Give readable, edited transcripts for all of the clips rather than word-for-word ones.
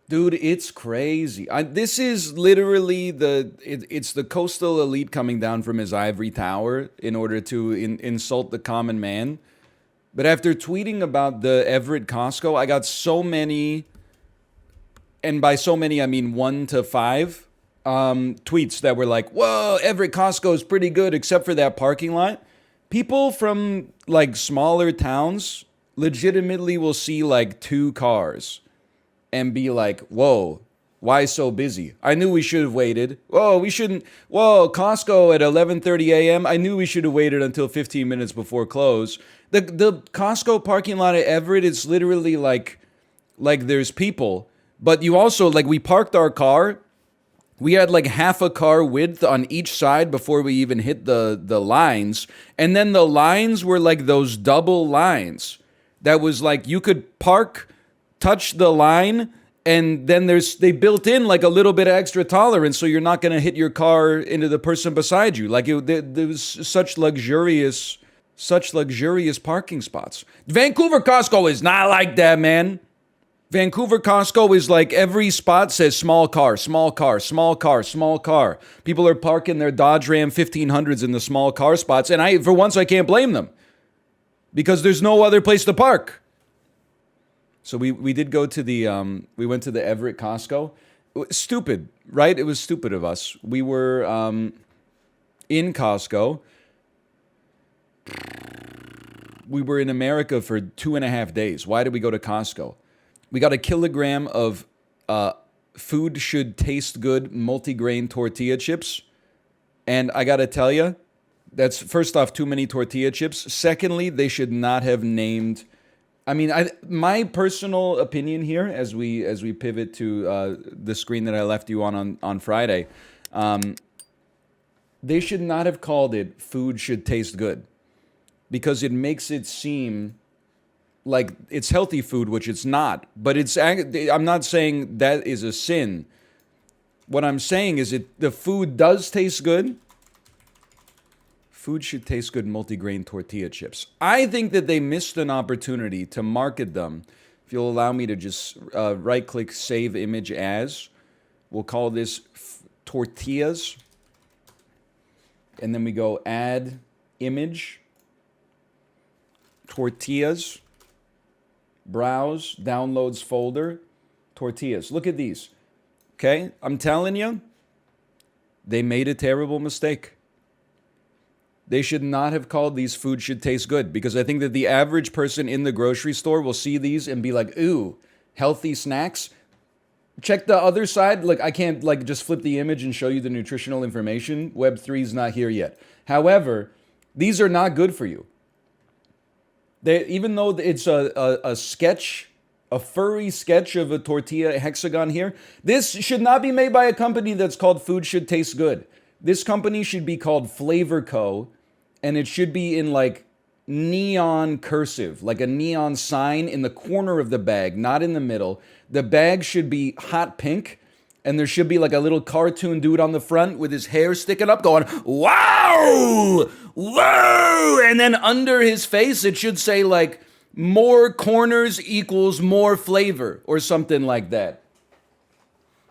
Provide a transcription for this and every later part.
Dude, it's crazy. This is literally it's the coastal elite coming down from his ivory tower in order to insult the common man. But after tweeting about the Everett Costco, I got so many, and by so many I mean 1 to 5 tweets that were like, "Whoa, Everett Costco is pretty good, except for that parking lot." People from like smaller towns legitimately will see like 2 cars and be like, "Whoa, why so busy? I knew we should have waited. Whoa, we shouldn't. Whoa, Costco at 11:30 a.m. I knew we should have waited until 15 minutes before close." The Costco parking lot at Everett is literally like there's people, but you also like we parked our car. We had like half a car width on each side before we even hit the lines, and then the lines were like those double lines. That was like you could park, touch the line, and then they built in like a little bit of extra tolerance so you're not going to hit your car into the person beside you. Like there was such luxurious parking spots. Vancouver Costco is not like that, man. Vancouver Costco is like every spot says small car, small car, small car, small car. People are parking their Dodge Ram 1500s in the small car spots, and for once I can't blame them because there's no other place to park. So we did go to we went to the Everett Costco. Stupid, right? It was stupid of us. We were in Costco. We were in America for 2.5 days. Why did we go to Costco? We got a kilogram of food should taste good multigrain tortilla chips. And I got to tell you, that's first off too many tortilla chips. Secondly, they should not have named. I mean, my personal opinion here, as we pivot to the screen that I left you on Friday, they should not have called it "food should taste good," because it makes it seem like it's healthy food, which it's not. But I'm not saying that is a sin. What I'm saying is the food does taste good. Food should taste good multigrain tortilla chips. I think that they missed an opportunity to market them. If you'll allow me to just right-click Save Image As, we'll call this tortillas. And then we go Add Image, Tortillas, Browse, Downloads Folder, Tortillas. Look at these. Okay? I'm telling you, they made a terrible mistake. They should not have called these "food should taste good," because I think that the average person in the grocery store will see these and be like, "Ooh, healthy snacks." Check the other side. Like, I can't like just flip the image and show you the nutritional information. Web 3 is not here yet. However, these are not good for you. Even though it's a sketch, a furry sketch of a tortilla hexagon here, this should not be made by a company that's called "Food Should Taste Good." This company should be called Flavor Co., and it should be in like neon cursive, like a neon sign in the corner of the bag, not in the middle. The bag should be hot pink, and there should be like a little cartoon dude on the front with his hair sticking up going, "Wow! Whoa!" And then under his face, it should say like, "More corners equals more flavor," or something like that.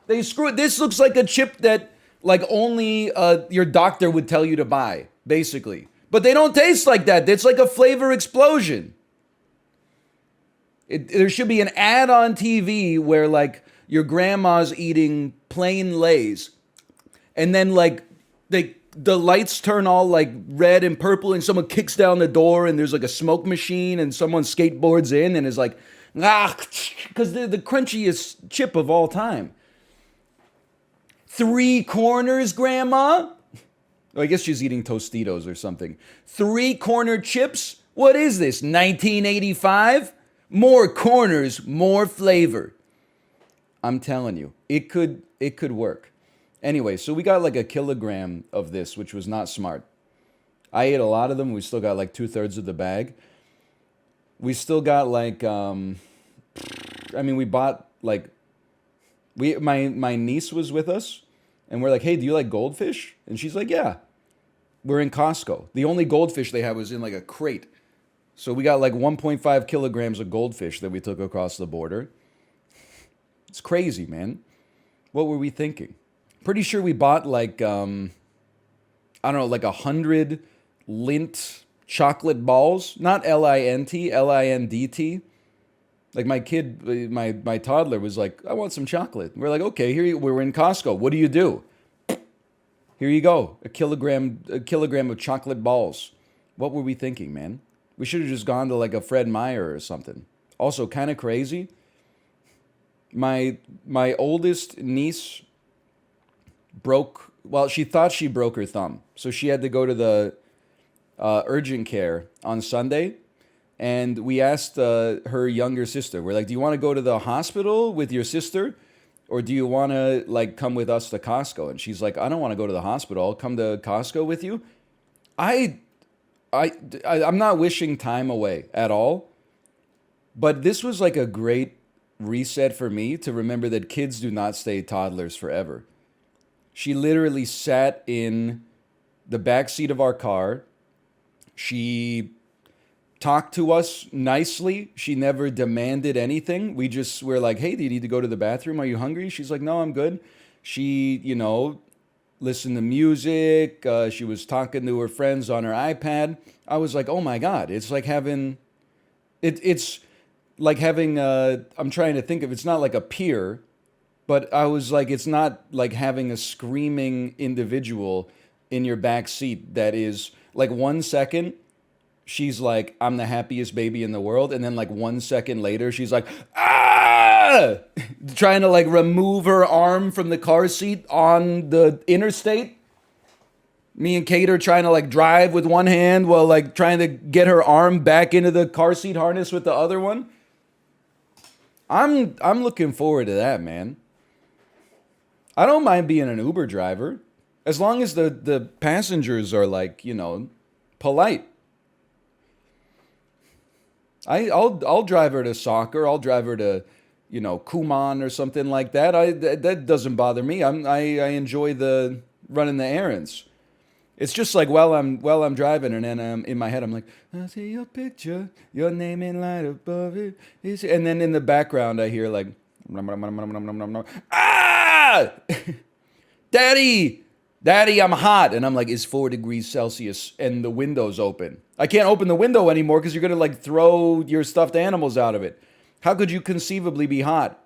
They screw it. This looks like a chip that like only your doctor would tell you to buy, basically. But they don't taste like that. It's like a flavor explosion. There should be an ad on TV where like your grandma's eating plain Lay's, and then like the lights turn all like red and purple, and someone kicks down the door, and there's like a smoke machine, and someone skateboards in and is like, because they're the crunchiest chip of all time. 3 corners, Grandma? I guess she's eating Tostitos or something. 3-corner chips? What is this, 1985? More corners, more flavor. I'm telling you, it could work. Anyway, so we got like a kilogram of this, which was not smart. I ate a lot of them. We still got like 2/3 of the bag. We still got like, we bought like, my niece was with us, and we're like, "Hey, do you like goldfish?" And she's like, "Yeah." We're in Costco. The only goldfish they had was in like a crate. So we got like 1.5 kilograms of goldfish that we took across the border. It's crazy, man. What were we thinking? Pretty sure we bought like, I don't know, like 100 lint chocolate balls. Not L-I-N-T, L-I-N-D-T. Like my kid, my toddler was like, I want some chocolate. We're like, okay, we're in Costco. What do? Here you go, a kilogram of chocolate balls. What were we thinking, man? We should have just gone to like a Fred Meyer or something. Also, kind of crazy. My oldest niece she thought she broke her thumb. So she had to go to the urgent care on Sunday. And we asked her younger sister, we're like, do you want to go to the hospital with your sister? Or do you want to like come with us to Costco? And she's like, I don't want to go to the hospital. I'll come to Costco with you. I'm not wishing time away at all. But this was like a great reset for me to remember that kids do not stay toddlers forever. She literally sat in the back seat of our car. She talked to us nicely. She never demanded anything. We just were like, hey, do you need to go to the bathroom? Are you hungry? She's like, no, I'm good. She, listened to music. She was talking to her friends on her iPad. I was like, oh my God, it's like having, it's like having, I'm trying to think of, it's not like a peer, but I was like, it's not like having a screaming individual in your back seat that is like 1 second, she's like, I'm the happiest baby in the world. And then like 1 second later, she's like, ah, trying to like remove her arm from the car seat on the interstate. Me and Kate are trying to like drive with one hand while like trying to get her arm back into the car seat harness with the other one. I'm looking forward to that, man. I don't mind being an Uber driver as long as the passengers are like, polite. I'll drive her to soccer. I'll drive her to, Kumon or something like that. That doesn't bother me. I enjoy the running the errands. It's just like while I'm driving, and then in my head I'm like, I see your picture, your name in light above it. And then in the background I hear like, ah, Daddy, I'm hot. And I'm like, it's 4 degrees Celsius and the window's open. I can't open the window anymore because you're going to like throw your stuffed animals out of it. How could you conceivably be hot?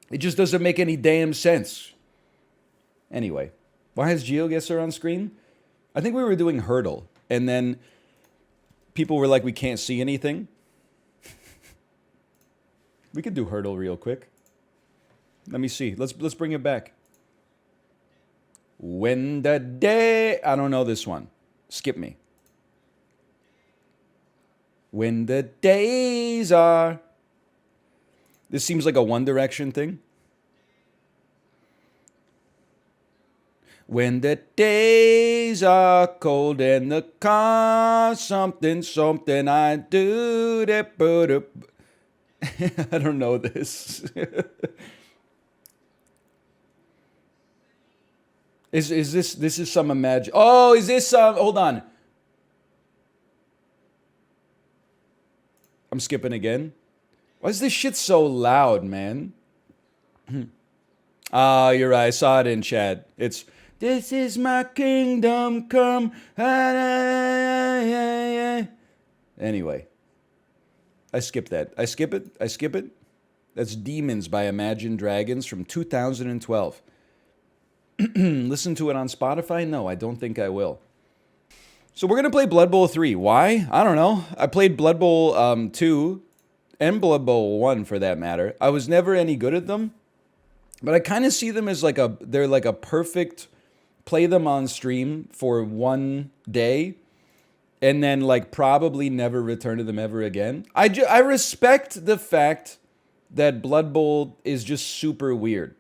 It just doesn't make any damn sense. Anyway, why is GeoGuessr on screen? I think we were doing Heardle, and then people were like, we can't see anything. We could do Heardle real quick. Let me see. Let's bring it back. When the day... I don't know this one. Skip me. When the days are... This seems like a One Direction thing. When the days are cold and the car something I do that. I don't know this. Is this some imagine? Oh, is this hold on. I'm skipping again. Why is this shit so loud, man? Ah, you're right. I saw it in chat. It's this is my kingdom come. Anyway, I skipped that. I skip it. That's Demons by Imagine Dragons from 2012. Listen to it on Spotify? No, I don't think I will. So we're going to play Blood Bowl 3. Why? I don't know. I played Blood Bowl 2 and Blood Bowl 1 for that matter. I was never any good at them. But I kind of see them as they're like a perfect, play them on stream for one day and then like probably never return to them ever again. I respect the fact that Blood Bowl is just super weird.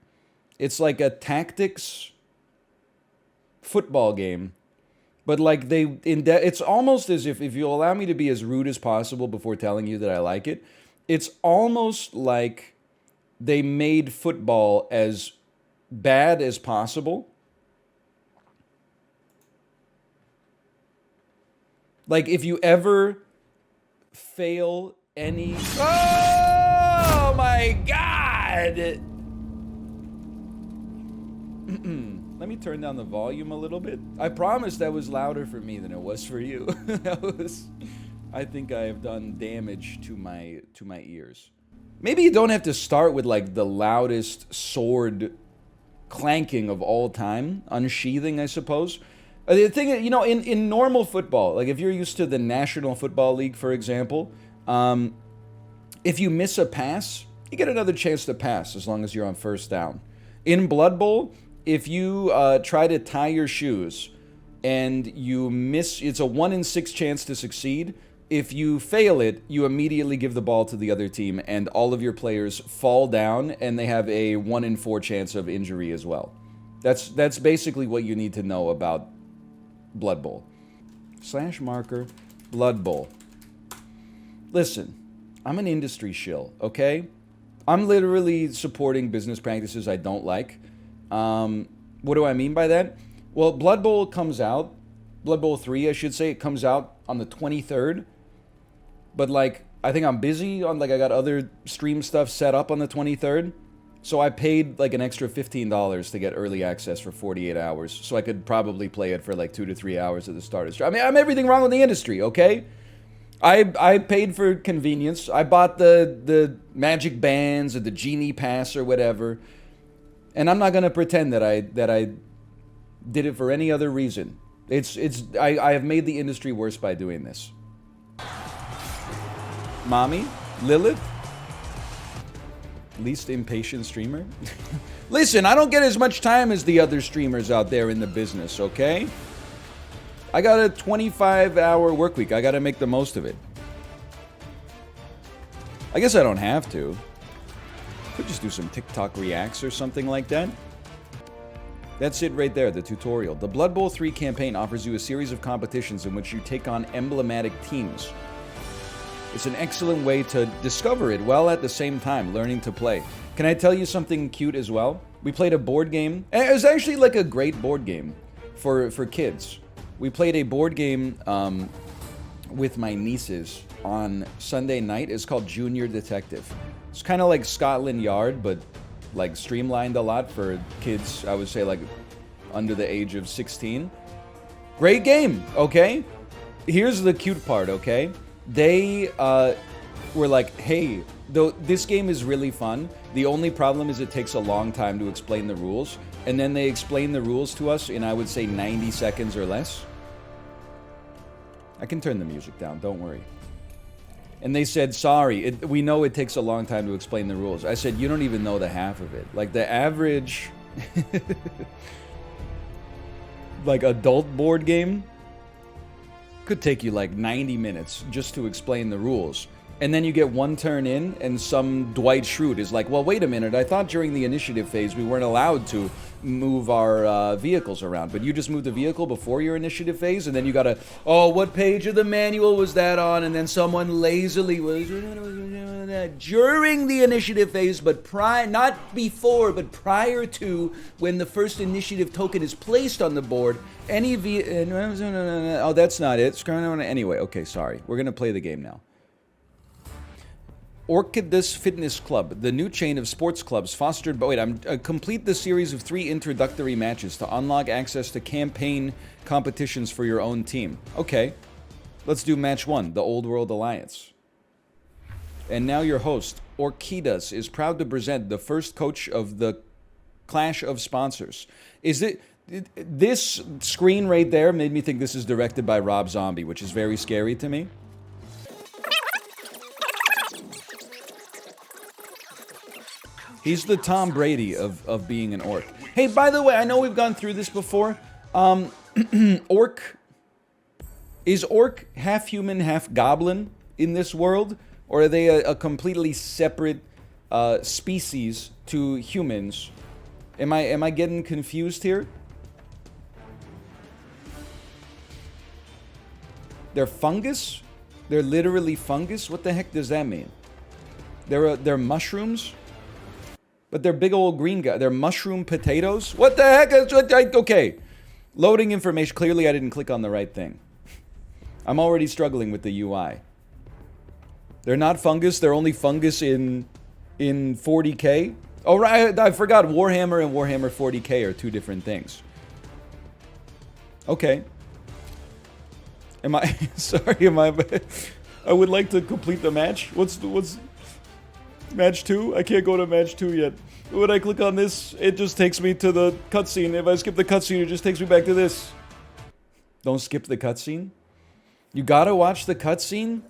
It's like a tactics football game, but like it's almost as if you'll allow me to be as rude as possible before telling you that I like it, it's almost like they made football as bad as possible. Like if you ever fail any... Oh my God! God! Let me turn down the volume a little bit. I promise that was louder for me than it was for you. I think I have done damage to my ears. Maybe you don't have to start with like the loudest sword clanking of all time, unsheathing, I suppose. The thing, in normal football, like if you're used to the National Football League, for example, if you miss a pass, you get another chance to pass as long as you're on first down. In Blood Bowl, if you try to tie your shoes and you miss, it's a 1 in 6 chance to succeed. If you fail it, you immediately give the ball to the other team and all of your players fall down and they have a 1 in 4 chance of injury as well. That's basically what you need to know about Blood Bowl. /marker, Blood Bowl. Listen, I'm an industry shill, okay? I'm literally supporting business practices I don't like. What do I mean by that? Well, Blood Bowl comes out, Blood Bowl 3, I should say, it comes out on the 23rd. But, like, I think I'm busy on, like, I got other stream stuff set up on the 23rd. So I paid, like, an extra $15 to get early access for 48 hours. So I could probably play it for, like, 2 to 3 hours at the start of the stream. I mean, I'm everything wrong with the industry, okay? I paid for convenience. I bought the magic bands or the genie pass or whatever. And I'm not going to pretend that I did it for any other reason. I have made the industry worse by doing this. Mommy? Lilith? Least impatient streamer? Listen, I don't get as much time as the other streamers out there in the business, okay? I got a 25-hour work week. I got to make the most of it. I guess I don't have to. Could just do some TikTok reacts or something like that. That's it right there, the tutorial. The Blood Bowl 3 campaign offers you a series of competitions in which you take on emblematic teams. It's an excellent way to discover it while at the same time learning to play. Can I tell you something cute as well? We played a board game. It was actually like a great board game for kids. We played a board game with my nieces on Sunday night. It's called Junior Detective. It's kind of like Scotland Yard, but like streamlined a lot for kids, I would say, like under the age of 16. Great game, okay? Here's the cute part, okay? They were like, hey, this game is really fun. The only problem is it takes a long time to explain the rules. And then they explain the rules to us in, I would say, 90 seconds or less. I can turn the music down, don't worry. And they said, sorry, we know it takes a long time to explain the rules. I said, you don't even know the half of it. Like the average like adult board game could take you like 90 minutes just to explain the rules. And then you get one turn in and some Dwight Schrute is like, well, wait a minute. I thought during the initiative phase we weren't allowed to move our vehicles around. But you just moved the vehicle before your initiative phase, and then you gotta, oh, what page of the manual was that on? And then someone lazily was during the initiative phase, but not before, but prior to when the first initiative token is placed on the board. Oh, that's not it. Anyway, okay, sorry. We're gonna play the game now. Orchidus Fitness Club, the new chain of sports clubs fostered by... complete the series of 3 introductory matches to unlock access to campaign competitions for your own team. Okay, let's do match 1, the Old World Alliance. And now your host, Orchidus, is proud to present the first coach of the Clash of Sponsors. This screen right there made me think this is directed by Rob Zombie, which is very scary to me. He's the Tom Brady of being an orc. Hey, by the way, I know we've gone through this before. Is orc half human, half goblin in this world? Or are they a completely separate species to humans? Am I getting confused here? They're fungus? They're literally fungus? What the heck does that mean? They're mushrooms? But they're big old green guys. They're mushroom potatoes? What the heck? Okay. Loading information. Clearly I didn't click on the right thing. I'm already struggling with the UI. They're not fungus. They're only fungus in in 40K. Oh, right, I forgot. Warhammer and Warhammer 40K are two different things. Okay. Am I... Sorry, am I... I would like to complete the match. What's... Match 2? I can't go to match 2 yet. When I click on this, it just takes me to the cutscene. If I skip the cutscene, it just takes me back to this. Don't skip the cutscene? You gotta watch the cutscene?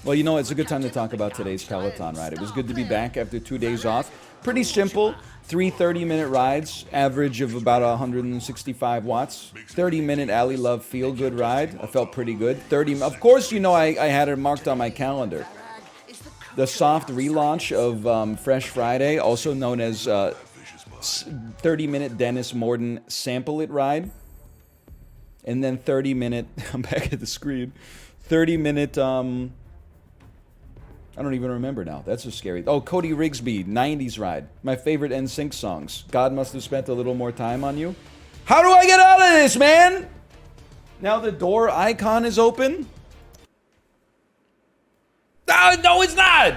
Well, you know, it's a good time to talk about today's Peloton ride. It was good to be back after 2 days off. Pretty simple. 3 30-minute rides, average of about 165 watts. 30-minute Alley Love feel-good ride. I felt pretty good. 30. Of course, you know, I had it marked on my calendar. The soft relaunch of Fresh Friday, also known as 30-minute Dennis Morden Sample It ride. And then 30-minute, I'm back at the screen, 30-minute, I don't even remember now. That's so scary. Oh, Cody Rigsby, 90s ride. My favorite NSYNC songs. God must have spent a little more time on you. How do I get out of this, man? Now the door icon is open. No, it's not.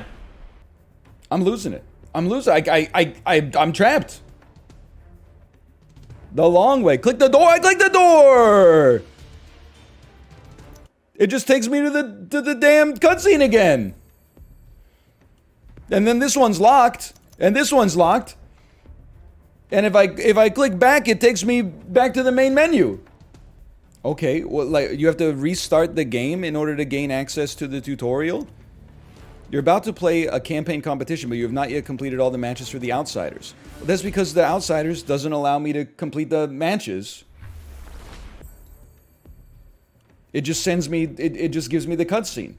I'm losing it. I'm losing. I'm trapped. The long way. Click the door. I click the door. It just takes me to the damn cutscene again. And then this one's locked, and this one's locked. And if I click back, it takes me back to the main menu. Okay, well, like you have to restart the game in order to gain access to the tutorial. You're about to play a campaign competition, but you have not yet completed all the matches for the Outsiders. Well, that's because the Outsiders doesn't allow me to complete the matches. It just sends me, it just gives me the cutscene.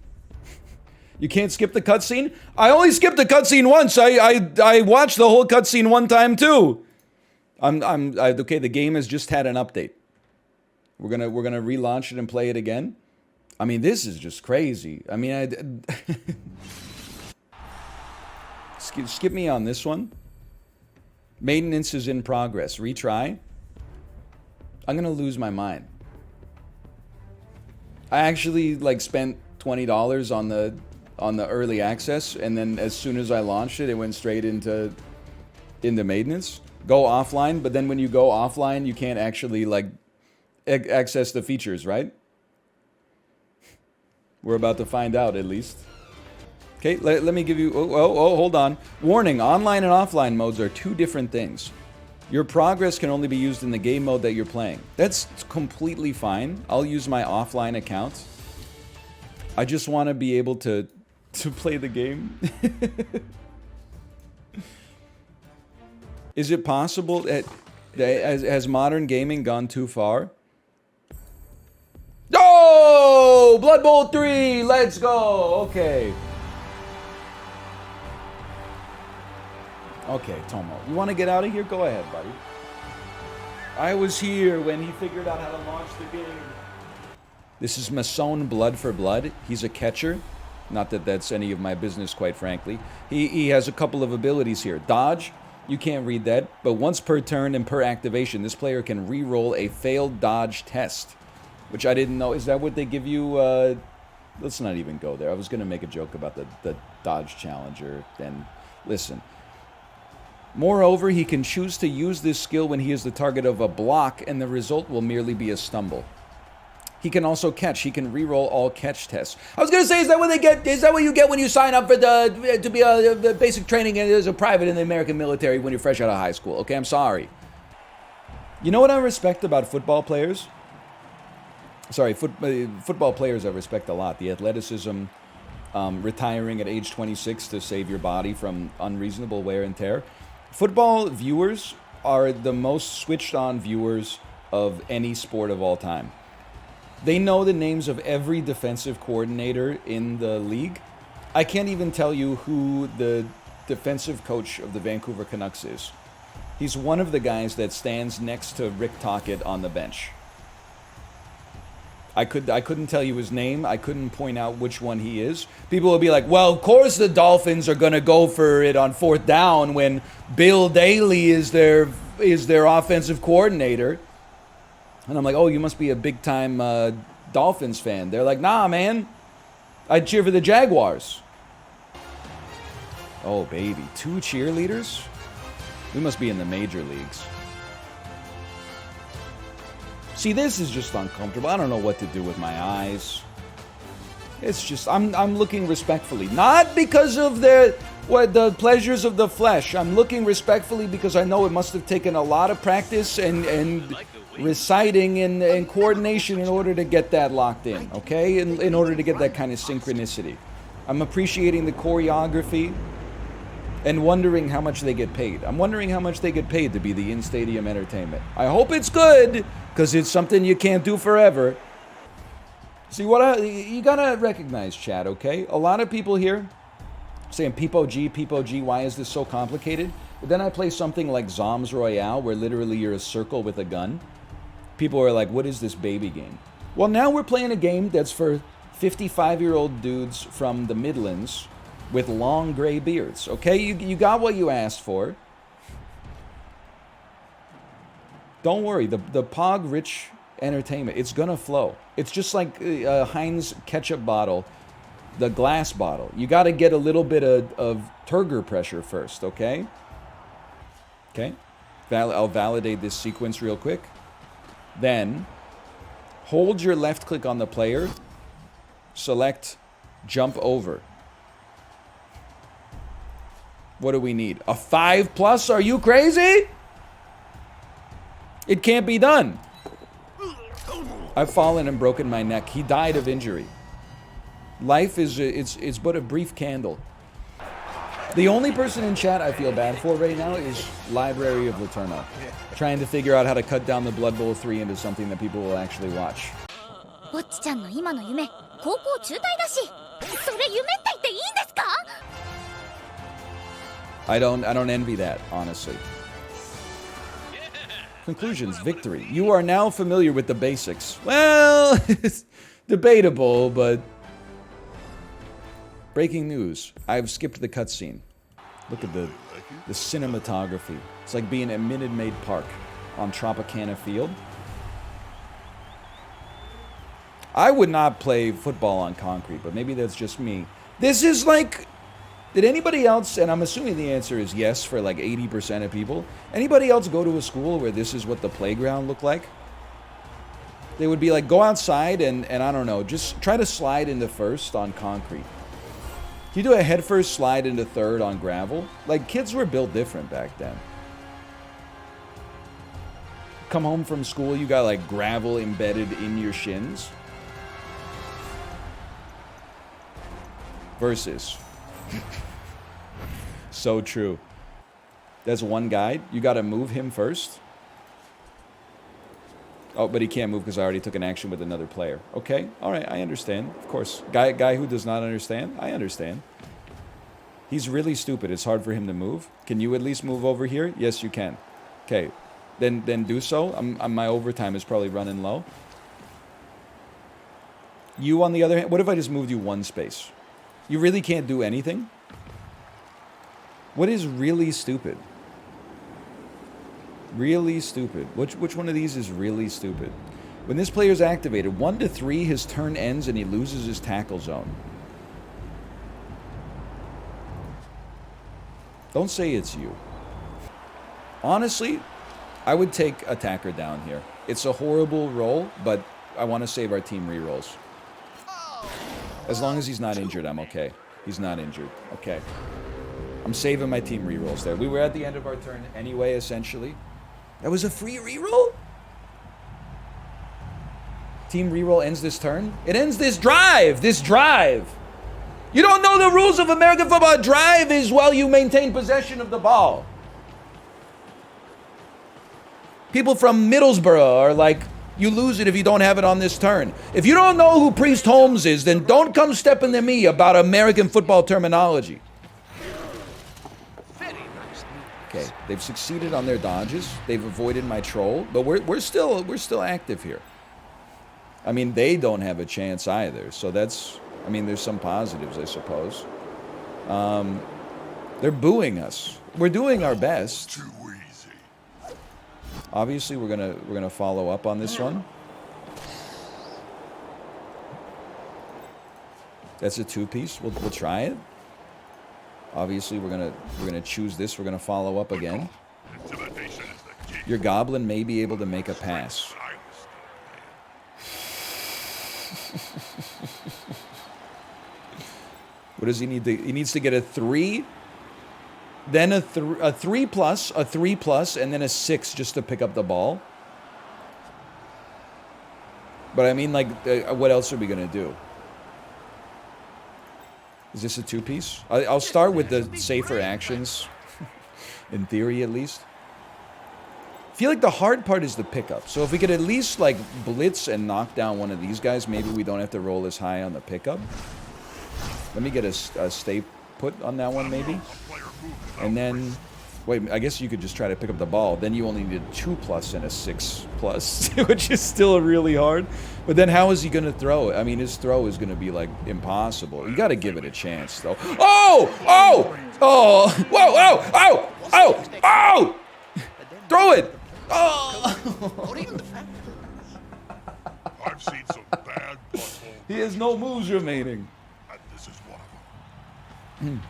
You can't skip the cutscene? I only skipped the cutscene once. I watched the whole cutscene one time too. Okay, the game has just had an update. We're gonna relaunch it and play it again. I mean, this is just crazy. I mean, skip me on this one. Maintenance is in progress. Retry. I'm gonna lose my mind. I actually like spent $20 on the early access, and then as soon as I launched it, it went straight into maintenance. Go offline, but then when you go offline, you can't actually like access the features, right? We're about to find out, at least. Okay, let me give you... Oh, hold on. Warning, online and offline modes are two different things. Your progress can only be used in the game mode that you're playing. That's completely fine. I'll use my offline account. I just want to be able to play the game. Is it possible that... Has modern gaming gone too far? Oh! Blood Bowl 3! Let's go! Okay. Okay, Tomo. You want to get out of here? Go ahead, buddy. I was here when he figured out how to launch the game. This is Masson Blood for Blood. He's a catcher. Not that that's any of my business, quite frankly. He has a couple of abilities here. Dodge. You can't read that. But once per turn and per activation, this player can re-roll a failed dodge test. Which I didn't know. Is that what they give you? Let's not even go there. I was going to make a joke about the dodge challenger. Then, listen. Moreover, he can choose to use this skill when he is the target of a block, and the result will merely be a stumble. He can also catch. He can re-roll all catch tests. I was going to say, is that what they get? Is that what you get when you sign up for to be a basic training as a private in the American military when you're fresh out of high school? Okay, I'm sorry. You know what I respect about football players? Sorry, football players I respect a lot. The athleticism, retiring at age 26 to save your body from unreasonable wear and tear. Football viewers are the most switched on viewers of any sport of all time. They know the names of every defensive coordinator in the league. I can't even tell you who the defensive coach of the Vancouver Canucks is. He's one of the guys that stands next to Rick Tocchet on the bench. I couldn't tell you his name. I couldn't point out which one he is. People will be like, well, of course the Dolphins are going to go for it on 4th down when Bill Daly is their offensive coordinator. And I'm like, oh, you must be a big-time Dolphins fan. They're like, nah, man. I'd cheer for the Jaguars. Oh, baby. 2 cheerleaders? We must be in the major leagues. See, this is just uncomfortable. I don't know what to do with my eyes. It's just, I'm looking respectfully. Not because of the pleasures of the flesh. I'm looking respectfully because I know it must have taken a lot of practice and reciting and coordination in order to get that locked in, okay? In order to get that kind of synchronicity. I'm appreciating the choreography and wondering how much they get paid. I'm wondering how much they get paid to be the in-stadium entertainment. I hope it's good, because it's something you can't do forever. See, you gotta recognize, chat, okay? A lot of people here saying, Peepo G, why is this so complicated? But then I play something like Zombs Royale, where literally you're a circle with a gun. People are like, what is this baby game? Well, now we're playing a game that's for 55-year-old dudes from the Midlands with long gray beards, okay? You got what you asked for. Don't worry, the Pog-rich entertainment, it's gonna flow. It's just like a Heinz ketchup bottle, the glass bottle. You gotta get a little bit of turgor pressure first, okay? Okay, I'll validate this sequence real quick. Then, hold your left click on the player, select jump over. What do we need? A 5+? Are you crazy? It can't be done. I've fallen and broken my neck. He died of injury. Life is, it's but a brief candle. The only person in chat I feel bad for right now is Library of Laterno. Trying to figure out how to cut down the Blood Bowl 3 into something that people will actually watch. I don't envy that, honestly. Conclusions, victory. You are now familiar with the basics. Well, it's debatable, but... Breaking news. I've skipped the cutscene. Look at the cinematography. It's like being at Minute Maid Park on Tropicana Field. I would not play football on concrete, but maybe that's just me. This is like... Did anybody else, and I'm assuming the answer is yes for like 80% of people, anybody else go to a school where this is what the playground looked like? They would be like, go outside and I don't know, just try to slide into first on concrete. Can you do a headfirst slide into third on gravel? Like, kids were built different back then. Come home from school, you got like gravel embedded in your shins. Versus. So true. That's one guide. You got to move him first. Oh, but he can't move because I already took an action with another player. Okay, all right, I understand. Of course, guy who does not understand, I understand. He's really stupid. It's hard for him to move. Can you at least move over here? Yes, you can. Okay, then do so. My overtime is probably running low. You, on the other hand, what if I just moved you one space? You really can't do anything? What is really stupid? Really stupid. Which one of these is really stupid? When this player is activated, 1 to 3, his turn ends and he loses his tackle zone. Don't say it's you. Honestly, I would take attacker down here. It's a horrible roll, but I want to save our team rerolls. As long as he's not injured, I'm okay. He's not injured. Okay. I'm saving my team rerolls there. We were at the end of our turn anyway, essentially. That was a free reroll? Team reroll ends this turn? It ends this drive! This drive! You don't know the rules of American football. Drive is while you maintain possession of the ball. People from Middlesbrough are like, you lose it if you don't have it on this turn. If you don't know who Priest Holmes is, then don't come stepping to me about American football terminology. Okay, they've succeeded on their dodges. They've avoided my troll, but we're still active here. I mean, they don't have a chance either, so that's... I mean, there's some positives, I suppose. They're booing us. We're doing our best. Too easy. Obviously, we're gonna follow up on this one. That's a 2-piece. We'll try it. Obviously, we're gonna choose this. We're gonna follow up again. Your goblin may be able to make a pass. What does he need to? He needs to get a 3, then a 3 plus, a 3 plus, and then a 6 just to pick up the ball. But I mean, like, what else are we gonna do? Is this a 2-piece? I'll start with the safer actions, in theory at least. I feel like the hard part is the pickup. So if we could at least, like, blitz and knock down one of these guys, maybe we don't have to roll as high on the pickup. Let me get a stay put on that one, maybe. And then, wait, I guess you could just try to pick up the ball. Then you only need a 2 plus and a 6 plus, which is still really hard. But then how is he going to throw it? I mean, his throw is going to be, like, impossible. You got to give it a chance, though. Oh! Oh! Oh! Whoa! Oh! Oh! Oh! Oh! Throw it! Oh! I've seen some bad buttholes. He has no moves remaining. And this is one of them.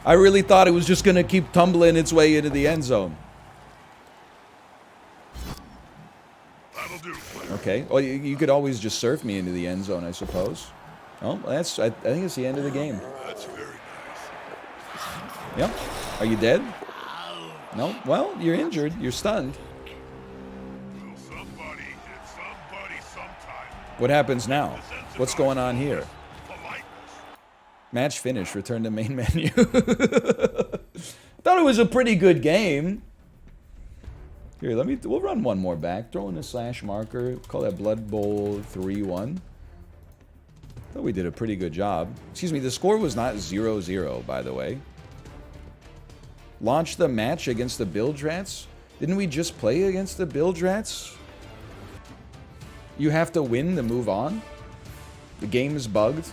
I really thought it was just going to keep tumbling its way into the end zone. That'll do. Okay. Well, you could always just surf me into the end zone, I suppose. Oh, I think it's the end of the game. That's very nice. Yep. Are you dead? No? Well, you're injured. You're stunned. Will somebody hit somebody sometime? What happens now? What's going on here? Politeness. Match finish. Return to main menu. Thought it was a pretty good game. Here, we'll run one more back. Throw in a slash marker. Call that Blood Bowl 3-1. Thought we did a pretty good job. Excuse me, the score was not 0-0, by the way. Launch the match against the Bilge Rats? Didn't we just play against the Bilge Rats? You have to win to move on? The game is bugged?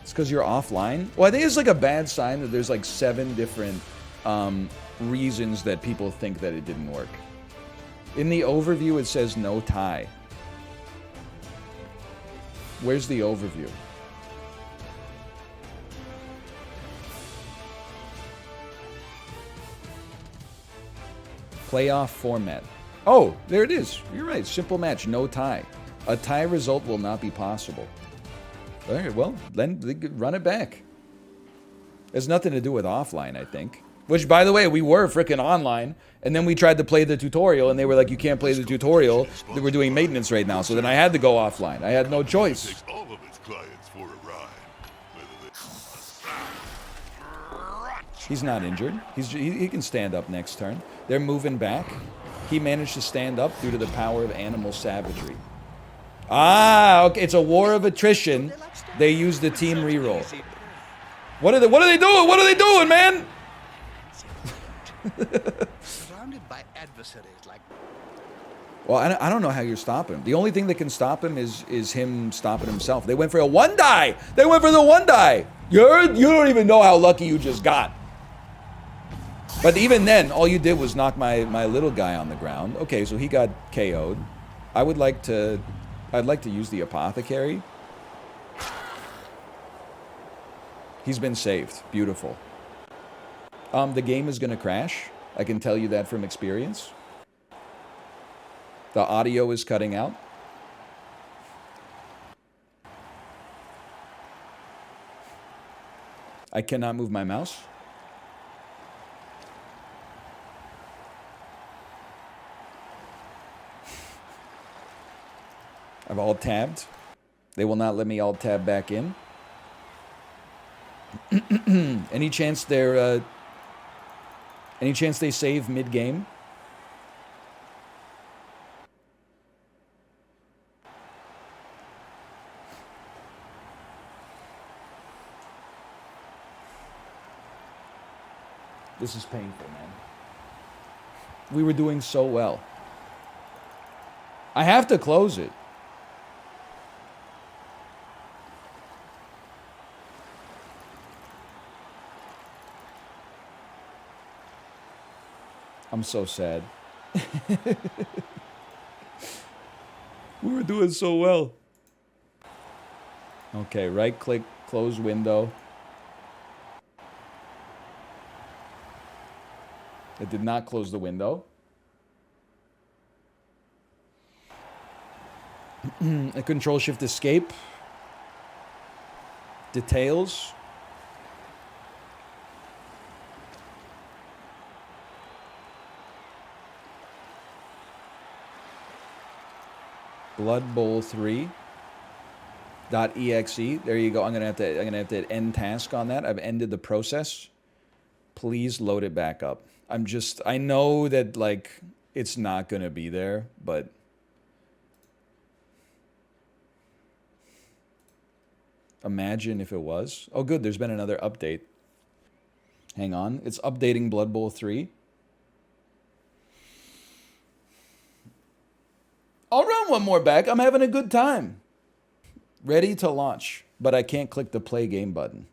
It's because you're offline? Well, I think it's like a bad sign that there's like 7 different reasons that people think that it didn't work. In the overview, it says no tie. Where's the overview? Playoff format. Oh, there it is. You're right. Simple match, no tie. A tie result will not be possible. All right, well, then run it back. Has nothing to do with offline, I think. Which, by the way, we were freaking online, and then we tried to play the tutorial, and they were like, you can't play the tutorial. We're doing maintenance right now, so then I had to go offline. I had no choice. Takes all of its clients for a ride. He's not injured. He can stand up next turn. They're moving back. He managed to stand up due to the power of animal savagery. Ah, okay. It's a war of attrition. They use the team reroll. What are they doing? What are they doing, man? Surrounded by adversaries like. Well, I don't know how you're stopping him. The only thing that can stop him is him stopping himself. They went for a 1-die. They went for the 1-die. You don't even know how lucky you just got. But even then, all you did was knock my little guy on the ground. Okay, so he got KO'd. I'd like to use the apothecary. He's been saved. Beautiful. The game is going to crash. I can tell you that from experience. The audio is cutting out. I cannot move my mouse. I've alt-tabbed. They will not let me alt-tab back in. Any chance they save mid-game? This is painful, man. We were doing so well. I have to close it. I'm so sad. We were doing so well. Okay, right click, Close window. It did not close the window. A control shift escape. Details. Blood Bowl 3. .exe. There you go. I'm gonna have to end task on that. I've ended the process. Please load it back up. I know that like it's not gonna be there, but imagine if it was. Oh good, there's been another update. Hang on. It's updating Blood Bowl 3. I'll run one more back. I'm having a good time. Ready to launch, but I can't click the play game button.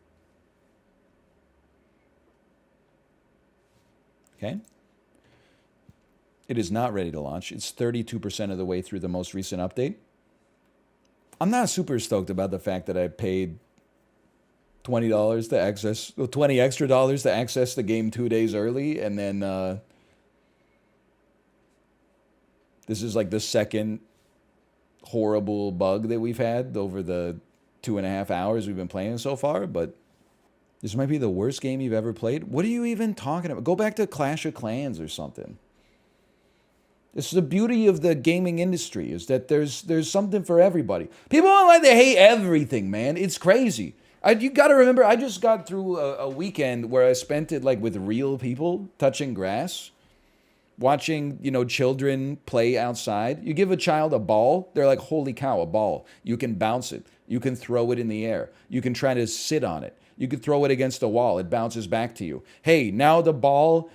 Okay. It is not ready to launch. It's 32% of the way through the most recent update. I'm not super stoked about the fact that I paid $20 to access, $20 extra dollars to access the game 2 days early, and then this is like the second horrible bug that we've had over the 2.5 hours we've been playing so far, but this might be the worst game you've ever played. What are you even talking about? Go back to Clash of Clans or something. This is the beauty of the gaming industry, is that there's something for everybody. People online, they hate everything, man. It's crazy. You got to remember, I just got through a weekend where I spent it like with real people touching grass. Watching, children play outside. You give a child a ball, they're like, holy cow, a ball. You can bounce it. You can throw it in the air. You can try to sit on it. You can throw it against a wall. It bounces back to you. Hey, now the ball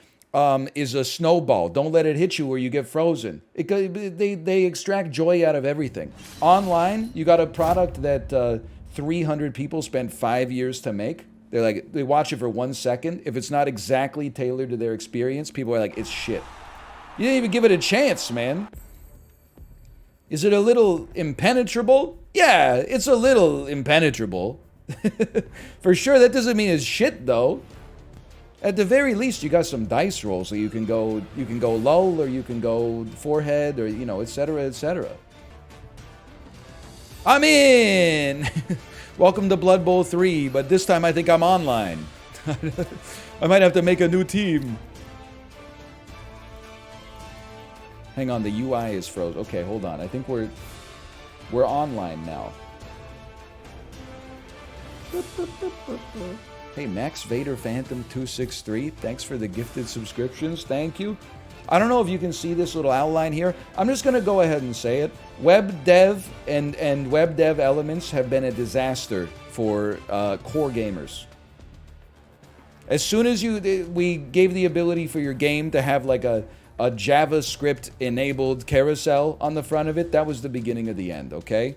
is a snowball. Don't let it hit you or you get frozen. They extract joy out of everything. Online, you got a product that 300 people spent 5 years to make. They watch it for 1 second. If it's not exactly tailored to their experience, people are like, it's shit. You didn't even give it a chance, man. Is it a little impenetrable? Yeah, it's a little impenetrable. For sure, that doesn't mean it's shit, though. At the very least, you got some dice rolls, so you can go lull, or you can go forehead, or, etc., etc. I'm in! Welcome to Blood Bowl 3, but this time I think I'm online. I might have to make a new team. Hang on, the UI is froze. Okay, hold on. I think we're online now. Hey, Max Vader Phantom 263, thanks for the gifted subscriptions. Thank you. I don't know if you can see this little outline here. I'm just going to go ahead and say it. Web dev and web dev elements have been a disaster for core gamers. As soon as we gave the ability for your game to have like a JavaScript enabled carousel on the front of it, that was the beginning of the end, okay?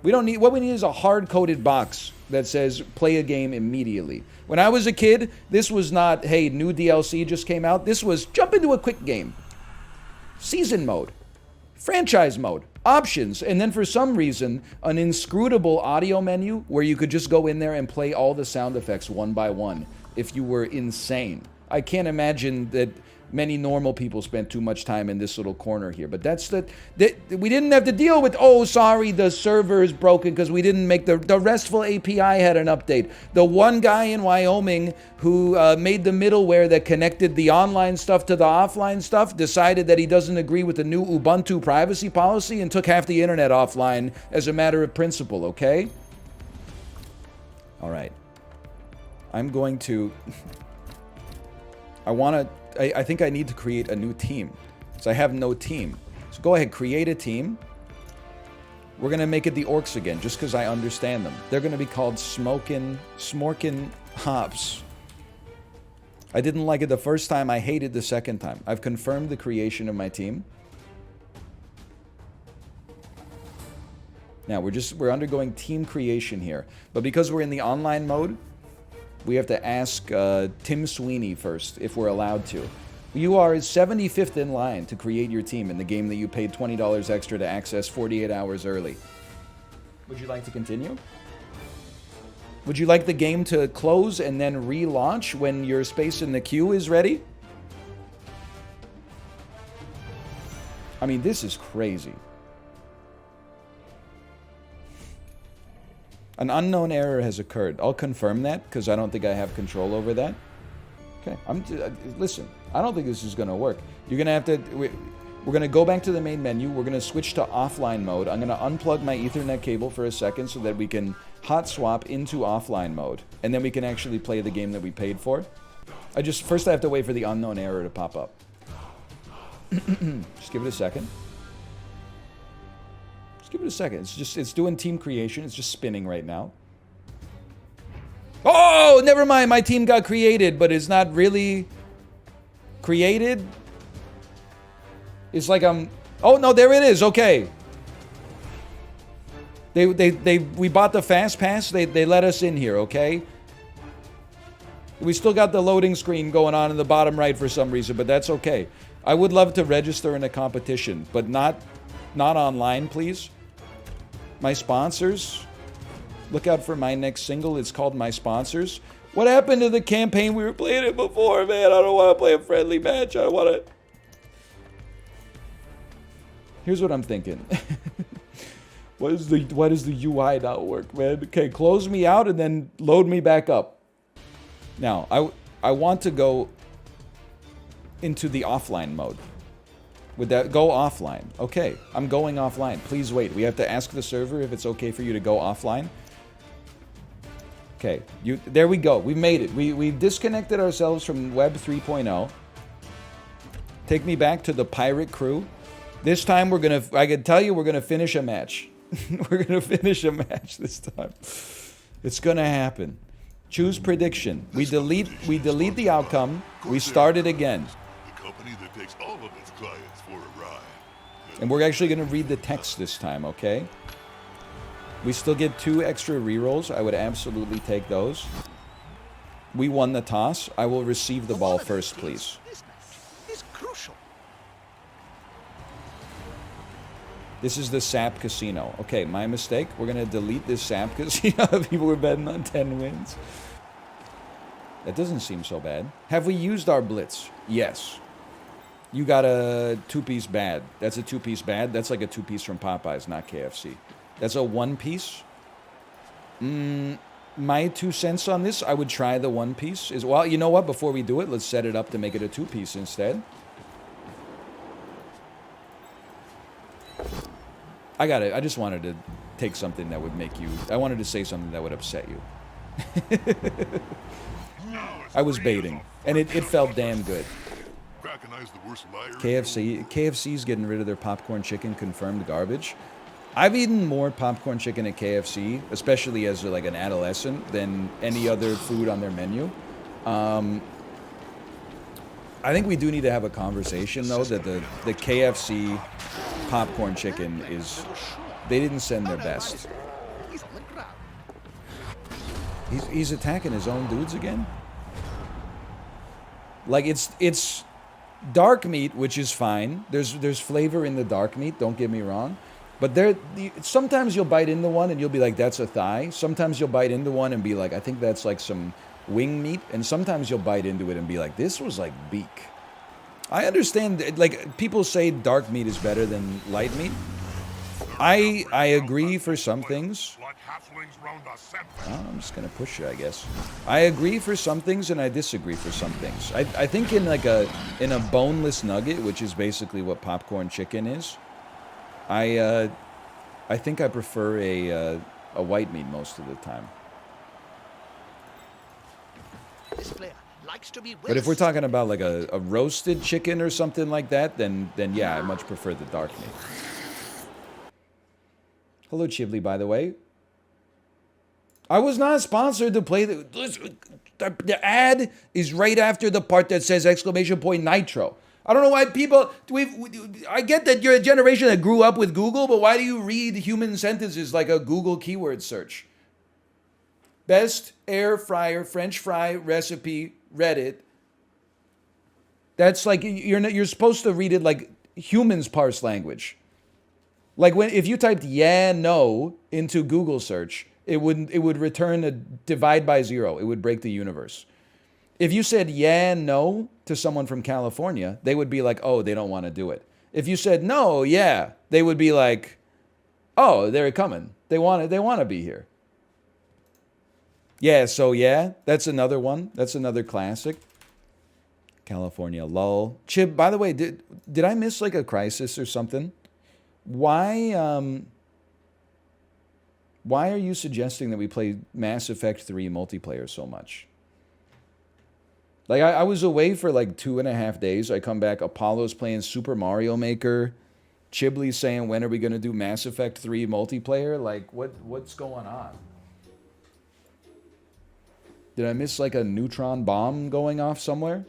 What we need is a hard-coded box that says play a game immediately. When I was a kid, this was not, hey, new DLC just came out. This was jump into a quick game. Season mode. Franchise mode. Options. And then for some reason, an inscrutable audio menu where you could just go in there and play all the sound effects one by one if you were insane. I can't imagine that many normal people spent too much time in this little corner here. But we didn't have to deal with, oh, sorry, the server is broken because we didn't make the RESTful API had an update. The one guy in Wyoming who made the middleware that connected the online stuff to the offline stuff decided that he doesn't agree with the new Ubuntu privacy policy and took half the internet offline as a matter of principle, okay? All right. I'm going to... I think I need to create a new team. So I have no team. So go ahead, create a team. We're going to make it the orcs again, just because I understand them. They're going to be called Smorkin Hops. I didn't like it the first time. I hated the second time. I've confirmed the creation of my team. Now, we're undergoing team creation here. But because we're in the online mode, we have to ask Tim Sweeney first, if we're allowed to. You are 75th in line to create your team in the game that you paid $20 extra to access 48 hours early. Would you like to continue? Would you like the game to close and then relaunch when your space in the queue is ready? I mean, this is crazy. An unknown error has occurred. I'll confirm that because I don't think I have control over that. Okay, listen, I don't think this is going to work. You're going to have to... We're going to go back to the main menu. We're going to switch to offline mode. I'm going to unplug my Ethernet cable for a second so that we can hot swap into offline mode. And then we can actually play the game that we paid for. First I have to wait for the unknown error to pop up. Just give it a second. Just give it a second. It's doing team creation. It's just spinning right now. Oh, never mind. My team got created, but it's not really created. It's like oh no, there it is. Okay. We bought the fast pass. They let us in here. Okay. We still got the loading screen going on in the bottom right for some reason, but that's okay. I would love to register in a competition, but not online, please. My sponsors. Look out for my next single. It's called My Sponsors. What happened to the campaign we were playing it before, man? I don't want to play a friendly match. I want to... Here's what I'm thinking. Why does the UI not work, man? Okay, close me out and then load me back up. Now, I want to go into the offline mode. Would that go offline? Okay, I'm going offline. Please wait. We have to ask the server if it's okay for you to go offline. Okay, there we go. We made it. We've disconnected ourselves from Web 3.0. Take me back to the pirate crew. This time I can tell you we're gonna finish a match. We're gonna finish a match this time. It's gonna happen. Choose prediction. We delete the outcome. We start it again. The company that takes all of its clients for a ride. And we're actually gonna read the text this time, okay? We still get 2 extra rerolls. I would absolutely take those. We won the toss. I will receive the ball first, please. This match is crucial. This is the SAP Casino. Okay, my mistake. We're going to delete this SAP Casino. People were betting on 10 wins. That doesn't seem so bad. Have we used our blitz? Yes. You got a 2-piece bad. That's a 2-piece bad. That's like a 2-piece from Popeyes, not KFC. That's a 1-piece. My 2 cents on this, I would try the 1-piece. Well, you know what? Before we do it, let's set it up to make it a 2-piece instead. I got it. I just wanted to take something that would make you... I wanted to say something that would upset you. I was baiting. And it felt damn good. KFC's getting rid of their popcorn chicken, confirmed garbage. I've eaten more popcorn chicken at KFC, especially as like an adolescent, than any other food on their menu. I think we do need to have a conversation, though, that the KFC popcorn chicken is... They didn't send their best. He's attacking his own dudes again? Like, it's dark meat, which is fine. There's flavor in the dark meat, don't get me wrong. But sometimes you'll bite into one and you'll be like, that's a thigh. Sometimes you'll bite into one and be like, I think that's like some wing meat. And sometimes you'll bite into it and be like, this was like beak. I understand, like, people say dark meat is better than light meat. I agree for some things. Oh, I'm just gonna push you, I guess. I agree for some things and I disagree for some things. I think in a boneless nugget, which is basically what popcorn chicken is, I think I prefer a white meat most of the time. This player likes to be But if we're talking about like a roasted chicken or something like that, then yeah, I much prefer the dark meat. Hello, Chibli, by the way. I was not sponsored to play the ad is right after the part that says exclamation point nitro. I don't know why people... I get that you're a generation that grew up with Google, but why do you read human sentences like a Google keyword search? Best air fryer French fry recipe Reddit. That's like... You're supposed to read it like humans parse language. Like if you typed yeah, no into Google search, It would return a divide by 0. It would break the universe. If you said yeah, no to someone from California, they would be like, oh, they don't want to do it. If you said no, yeah, they would be like, oh, they're coming. They want to be here. Yeah, so yeah, that's another one. That's another classic. California lull. Chib, by the way, did I miss like a crisis or something? Why are you suggesting that we play Mass Effect 3 multiplayer so much? Like, I was away for like 2.5 days. I come back, Apollo's playing Super Mario Maker. Chibley's saying, when are we going to do Mass Effect 3 multiplayer? Like, what's going on? Did I miss like a neutron bomb going off somewhere?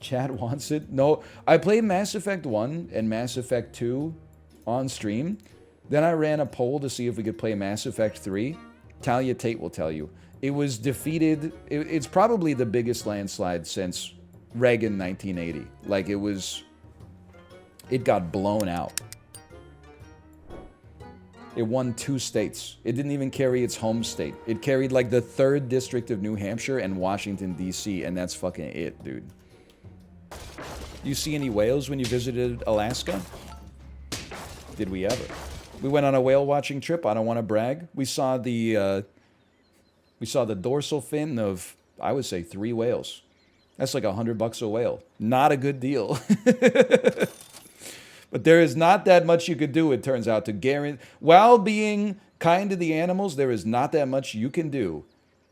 Chad wants it. No, I played Mass Effect 1 and Mass Effect 2 on stream. Then I ran a poll to see if we could play Mass Effect 3. Talia Tate will tell you. It was defeated. It's probably the biggest landslide since Reagan 1980. Like, it got blown out. It won 2 states. It didn't even carry its home state. It carried like the 3rd district of New Hampshire and Washington, D.C., and that's fucking it, dude. You see any whales when you visited Alaska? Did we ever? We went on a whale watching trip. I don't want to brag. We saw the dorsal fin of, I would say, 3 whales. That's like $100 a whale. Not a good deal. But there is not that much you could do, it turns out, to guarantee. While being kind to the animals, there is not that much you can do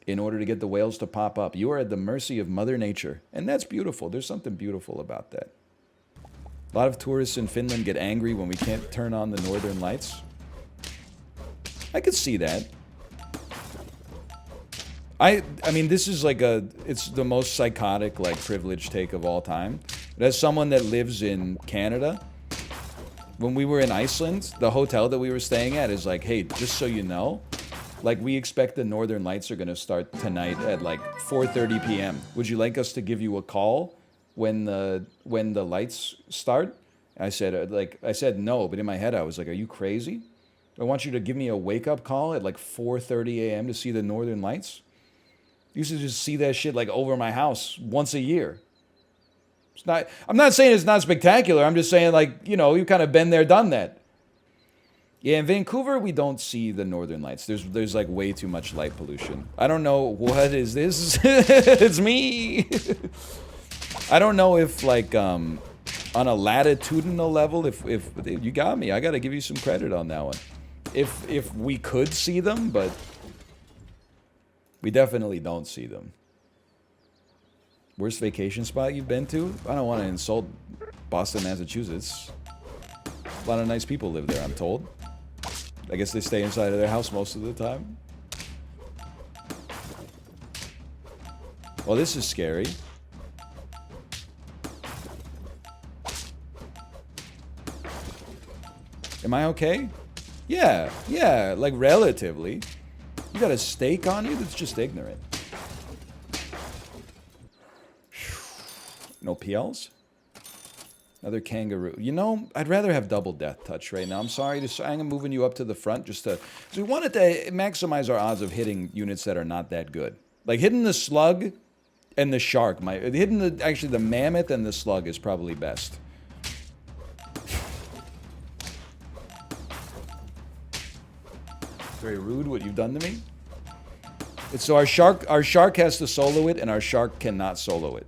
in order to get the whales to pop up. You are at the mercy of Mother Nature. And that's beautiful. There's something beautiful about that. A lot of tourists in Finland get angry when we can't turn on the northern lights. I could see that. I mean, this is like it's the most psychotic, like, privileged take of all time. But as someone that lives in Canada, when we were in Iceland, the hotel that we were staying at is like, hey, just so you know, like, we expect the northern lights are going to start tonight at like 4:30 p.m. Would you like us to give you a call when the lights start? I said no, but in my head I was like, are you crazy? I want you to give me a wake-up call at like 4:30 a.m. to see the northern lights? I used to just see that shit like over my house once a year. It's not, I'm not saying it's not spectacular. I'm just saying, like, you know, you've kind of been there, done that. Yeah, in Vancouver, we don't see the northern lights. There's like way too much light pollution. I don't know, what is this? It's me. I don't know if, like, on a latitudinal level, if you got me, I got to give you some credit on that one. If we could see them, but we definitely don't see them. Worst vacation spot you've been to? I don't want to insult Boston, Massachusetts. A lot of nice people live there, I'm told. I guess they stay inside of their house most of the time. Well, this is scary. Am I okay? Yeah, like, relatively. You got a steak on you? That's just ignorant. No PLs? Another kangaroo. You know, I'd rather have double death touch right now. I'm sorry. I'm moving you up to the front just to... So we wanted to maximize our odds of hitting units that are not that good. Like, hitting the slug and the shark. Actually, the mammoth and the slug is probably best. Very rude what you've done to me. So our shark has to solo it, and our shark cannot solo it.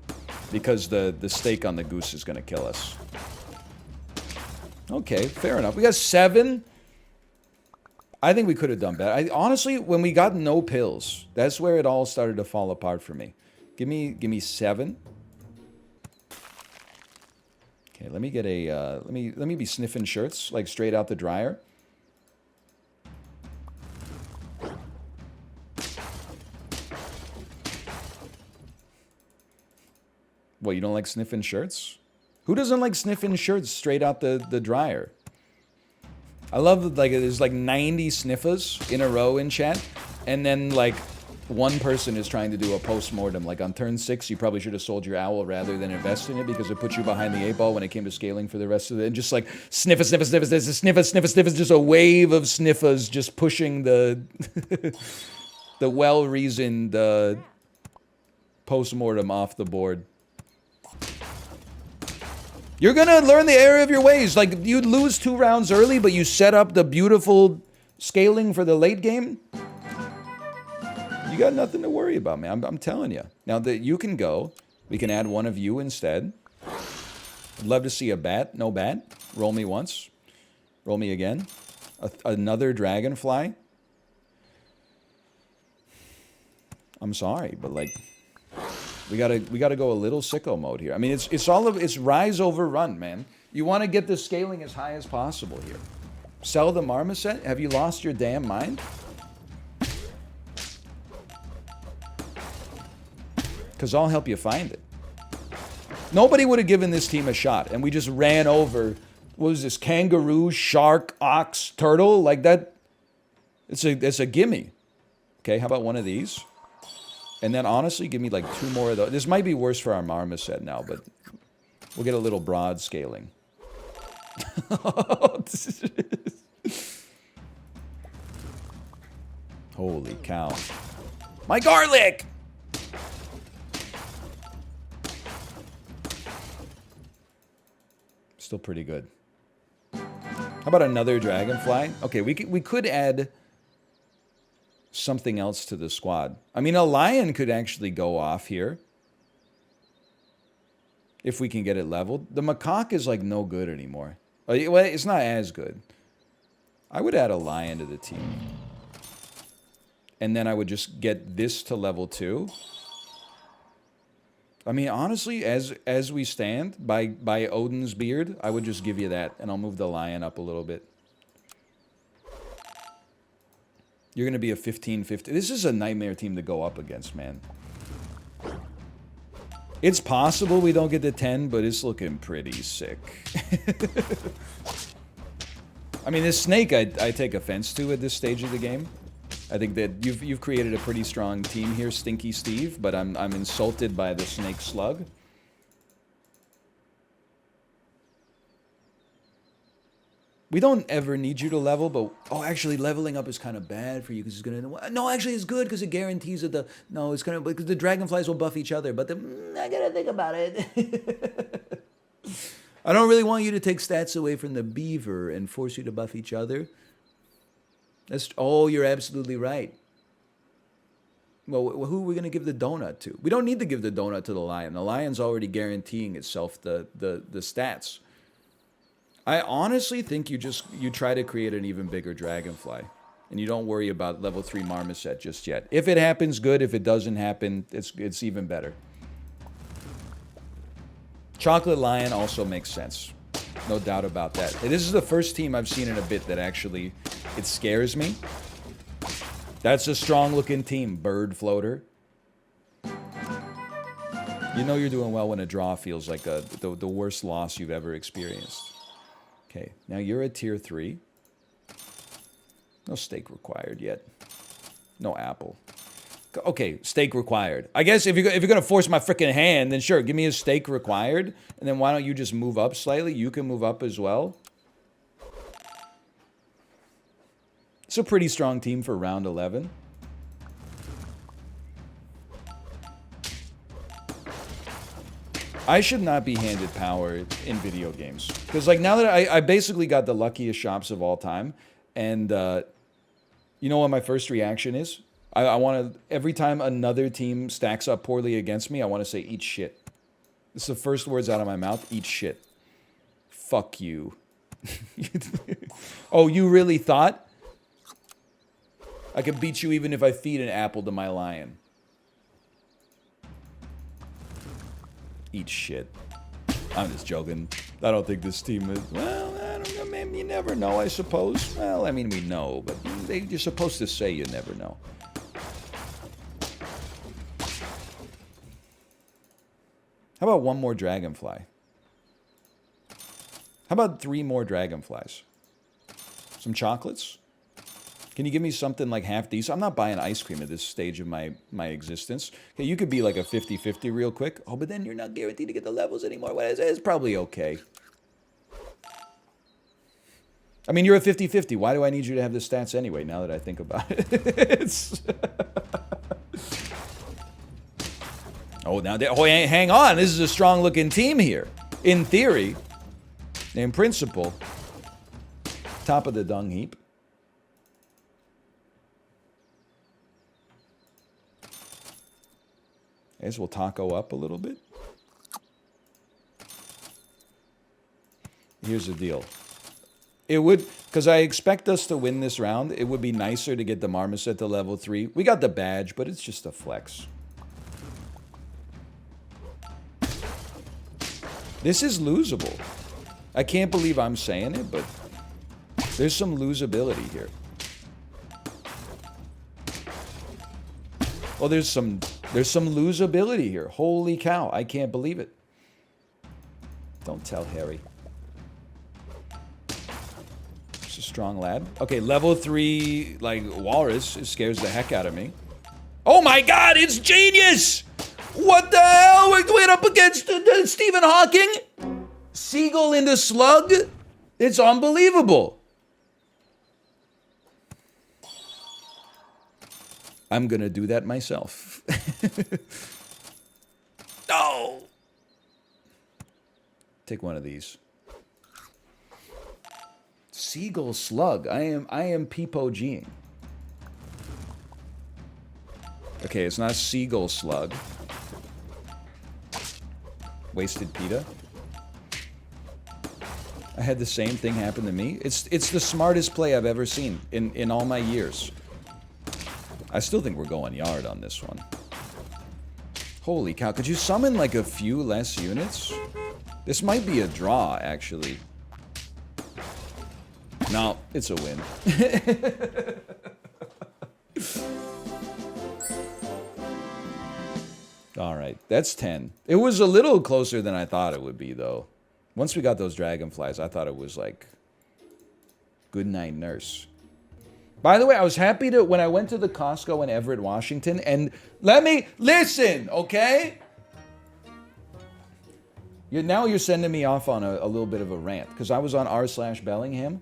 Because the steak on the goose is going to kill us. Okay, fair enough. We got 7. I think we could have done better. Honestly, when we got no pills, that's where it all started to fall apart for me. Give me 7. Okay, let me get a let me be sniffing shirts like straight out the dryer. What, you don't like sniffing shirts? Who doesn't like sniffing shirts straight out the dryer? I love that, like, there's like 90 sniffers in a row in chat, and then like one person is trying to do a post-mortem. Like on turn 6, you probably should have sold your owl rather than invest in it because it put you behind the 8 ball when it came to scaling for the rest of it. And just like sniffa, sniffa, sniffa, sniffa, sniffa, sniffa, just a wave of sniffas just pushing the the well-reasoned post-mortem off the board. You're gonna learn the error of your ways. Like, you'd lose 2 rounds early, but you set up the beautiful scaling for the late game. You got nothing to worry about, man. I'm telling you. Now that you can go, we can add one of you instead. I'd love to see a bat. No bat. Roll me once. Roll me again. Another dragonfly. I'm sorry, but like, we gotta go a little sicko mode here. I mean, it's rise over run, man. You want to get the scaling as high as possible here. Sell the marmoset? Have you lost your damn mind? Because I'll help you find it. Nobody would have given this team a shot, and we just ran over. What was this? Kangaroo, shark, ox, turtle? Like that. It's a gimme. Okay, how about one of these? And then honestly, give me like 2 more of those. This might be worse for our marmoset now, but we'll get a little broad scaling. Holy cow. My garlic! Still pretty good. How about another dragonfly? Okay, we could add something else to the squad. I mean, a lion could actually go off here. If we can get it leveled. The macaque is like no good anymore. Well, it's not as good. I would add a lion to the team. And then I would just get this to level 2. I mean, honestly, as we stand, by Odin's beard, I would just give you that, and I'll move the lion up a little bit. You're going to be a 15-50. This is a nightmare team to go up against, man. It's possible we don't get to 10, but it's looking pretty sick. I mean, this snake I take offense to at this stage of the game. I think that you've created a pretty strong team here, Stinky Steve, but I'm insulted by the snake slug. We don't ever need you to level, but oh, actually, leveling up is kind of bad for you because it's gonna. No, actually, it's good because it guarantees that it's gonna because the dragonflies will buff each other. But I gotta think about it. I don't really want you to take stats away from the beaver and force you to buff each other. You're absolutely right. Well, who are we gonna give the donut to? We don't need to give the donut to the lion. The lion's already guaranteeing itself the stats. I honestly think you try to create an even bigger dragonfly. And you don't worry about level 3 marmoset just yet. If it happens, good. If it doesn't happen, it's even better. Chocolate Lion also makes sense. No doubt about that. This is the first team I've seen in a bit that actually, it scares me. That's a strong looking team, Bird Floater. You know you're doing well when a draw feels like the worst loss you've ever experienced. Okay, now you're a tier 3. No steak required yet. No apple. Okay, steak required. I guess if you're gonna force my freaking hand, then sure, give me a steak required, and then why don't you just move up slightly? You can move up as well. It's a pretty strong team for round 11. I should not be handed power in video games. Because, like, now that I basically got the luckiest shops of all time, and you know what my first reaction is? I want to, every time another team stacks up poorly against me, I want to say, eat shit. This is the first words out of my mouth, eat shit. Fuck you. Oh, you really thought? I could beat you even if I feed an apple to my lion. Eat shit. I'm just joking. I don't think this team is... Well, I don't know. Man, you never know, I suppose. Well, I mean, we know, but you're supposed to say you never know. How about one more dragonfly? How about 3 more dragonflies? Some chocolates? Can you give me something like half decent? I'm not buying ice cream at this stage of my existence. Okay, you could be like a 50-50 real quick. Oh, but then you're not guaranteed to get the levels anymore. Well, it's probably okay. I mean, you're a 50-50. Why do I need you to have the stats anyway, now that I think about it? Oh, now, hang on. This is a strong-looking team here. In theory, in principle, top of the dung heap. I guess we'll taco up a little bit. Here's the deal. It would, because I expect us to win this round, it would be nicer to get the marmoset to level 3. We got the badge, but it's just a flex. This is losable. I can't believe I'm saying it, but there's some losability here. Well, there's some losability here. Holy cow, I can't believe it. Don't tell Harry. It's a strong lad. Okay, level 3, like, walrus, it scares the heck out of me. Oh my god, it's genius! What the hell? We're going up against Stephen Hawking? Seagull into slug? It's unbelievable. I'm gonna do that myself. No! Take one of these. Seagull slug. I am peepo-G'ing. Okay, it's not seagull slug. Wasted pita. I had the same thing happen to me. It's the smartest play I've ever seen in all my years. I still think we're going yard on this one. Holy cow, could you summon like a few less units? This might be a draw, actually. No, it's a win. Alright, that's 10. It was a little closer than I thought it would be, though. Once we got those dragonflies, I thought it was like... Good night, nurse. By the way, I was happy to, when I went to the Costco in Everett, Washington, and let me, listen, okay? Now you're sending me off on a little bit of a rant, because I was on r/Bellingham,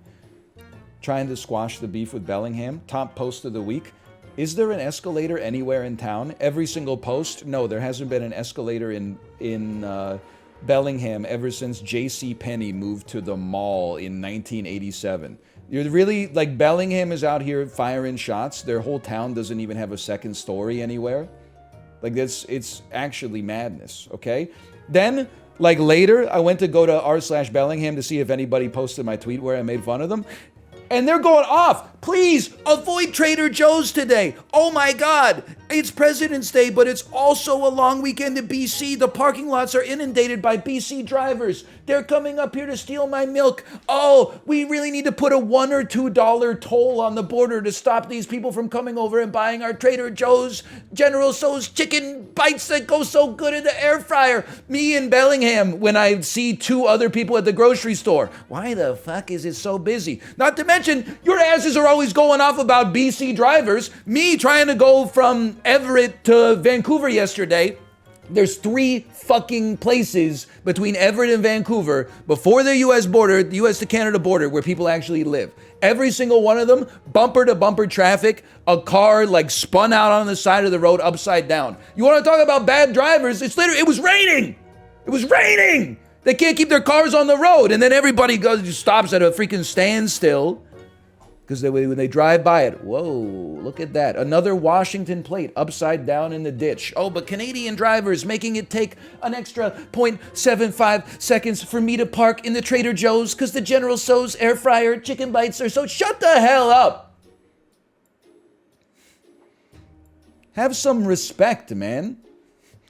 trying to squash the beef with Bellingham, top post of the week. Is there an escalator anywhere in town? Every single post? No, there hasn't been an escalator in Bellingham ever since J.C. Penney moved to the mall in 1987. You're really, like, Bellingham is out here firing shots. Their whole town doesn't even have a second story anywhere. Like, it's actually madness, okay? Then, like, later, I went to go to r/Bellingham to see if anybody posted my tweet where I made fun of them. And they're going off. Please avoid Trader Joe's today. Oh my God. It's President's Day, but it's also a long weekend in BC. The parking lots are inundated by BC drivers. They're coming up here to steal my milk. Oh, we really need to put a $1 or $2 toll on the border to stop these people from coming over and buying our Trader Joe's General Tso's chicken bites that go so good in the air fryer. Me in Bellingham, when I see 2 other people at the grocery store. Why the fuck is it so busy? Not to mention, your asses are always going off about BC drivers. Me trying to go from Everett to Vancouver yesterday. There's 3 fucking places between Everett and Vancouver before the US border, the US to Canada border, where people actually live. Every single one of them, bumper to bumper traffic, a car like spun out on the side of the road upside down. You want to talk about bad drivers? It's literally, it was raining. It was raining. They can't keep their cars on the road. And then everybody stops at a freaking standstill. Because when they drive by it, whoa, look at that. Another Washington plate upside down in the ditch. Oh, but Canadian drivers making it take an extra 0.75 seconds for me to park in the Trader Joe's because the General Tso's air fryer chicken bites are so... Shut the hell up. Have some respect, man.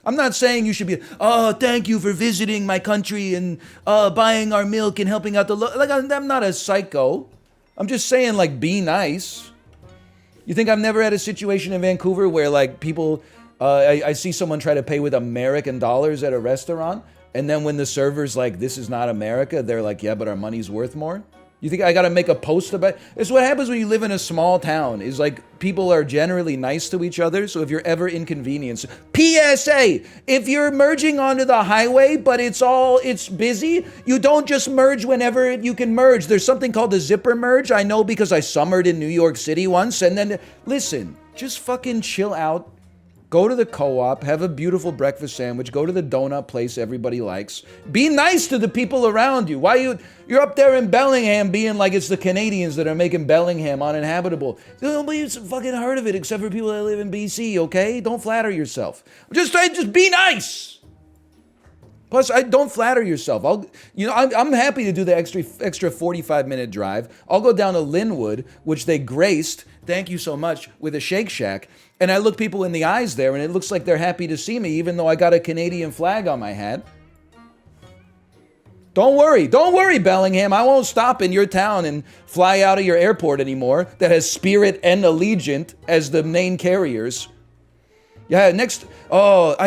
I'm not saying you should be, oh, thank you for visiting my country and buying our milk and helping out the... Like, I'm not a psycho. I'm just saying, like, be nice. You think I've never had a situation in Vancouver where, like, people, I see someone try to pay with American dollars at a restaurant, and then when the server's like, this is not America, they're like, yeah, but our money's worth more? You think I got to make a post about it? It's what happens when you live in a small town. Is like people are generally nice to each other. So if you're ever inconvenienced, PSA, if you're merging onto the highway, but it's busy, you don't just merge whenever you can merge. There's something called the zipper merge. I know because I summered in New York City once. And then listen, just fucking chill out. Go to the co-op, have a beautiful breakfast sandwich, go to the donut place everybody likes. Be nice to the people around you. Why you're up there in Bellingham being like it's the Canadians that are making Bellingham uninhabitable. Nobody's fucking heard of it except for people that live in BC, okay? Don't flatter yourself. Just be nice. Plus, don't flatter yourself. I'm happy to do the extra 45-minute drive. I'll go down to Linwood, which they graced, thank you so much, with a Shake Shack. And I look people in the eyes there, and it looks like they're happy to see me, even though I got a Canadian flag on my hat. Don't worry, Bellingham. I won't stop in your town and fly out of your airport anymore that has Spirit and Allegiant as the main carriers. Yeah, I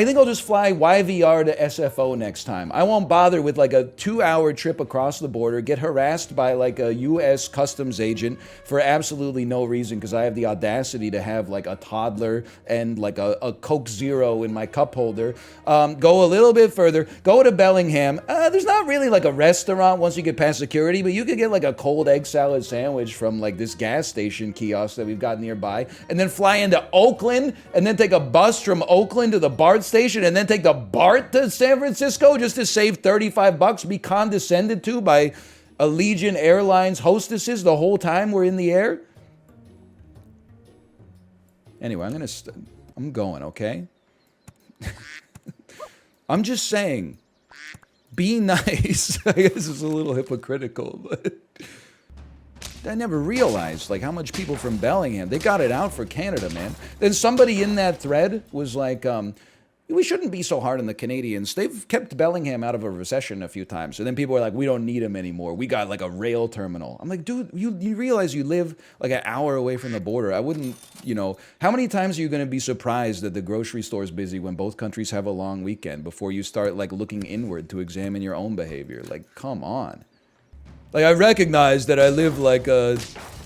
think I'll just fly YVR to SFO next time. I won't bother with like a 2-hour trip across the border, get harassed by like a U.S. customs agent for absolutely no reason because I have the audacity to have like a toddler and like a Coke Zero in my cup holder. Go a little bit further, go to Bellingham. There's not really like a restaurant once you get past security, but you could get like a cold egg salad sandwich from like this gas station kiosk that we've got nearby, and then fly into Oakland, and then take a bus from Oakland to the BART station, and then take the BART to San Francisco just to save $35, be condescended to by Allegiant Airlines hostesses the whole time we're in the air. Anyway, I'm going, okay? I'm just saying, be nice. I guess it's a little hypocritical, but I never realized like how much people from Bellingham, they got it out for Canada, man. Then somebody in that thread was like, we shouldn't be so hard on the Canadians. They've kept Bellingham out of a recession a few times. And then people are like, we don't need them anymore. We got like a rail terminal. I'm like, dude, you realize you live like an hour away from the border. I wouldn't, how many times are you going to be surprised that the grocery store is busy when both countries have a long weekend before you start like looking inward to examine your own behavior? Like, come on. Like, I recognize that I live like a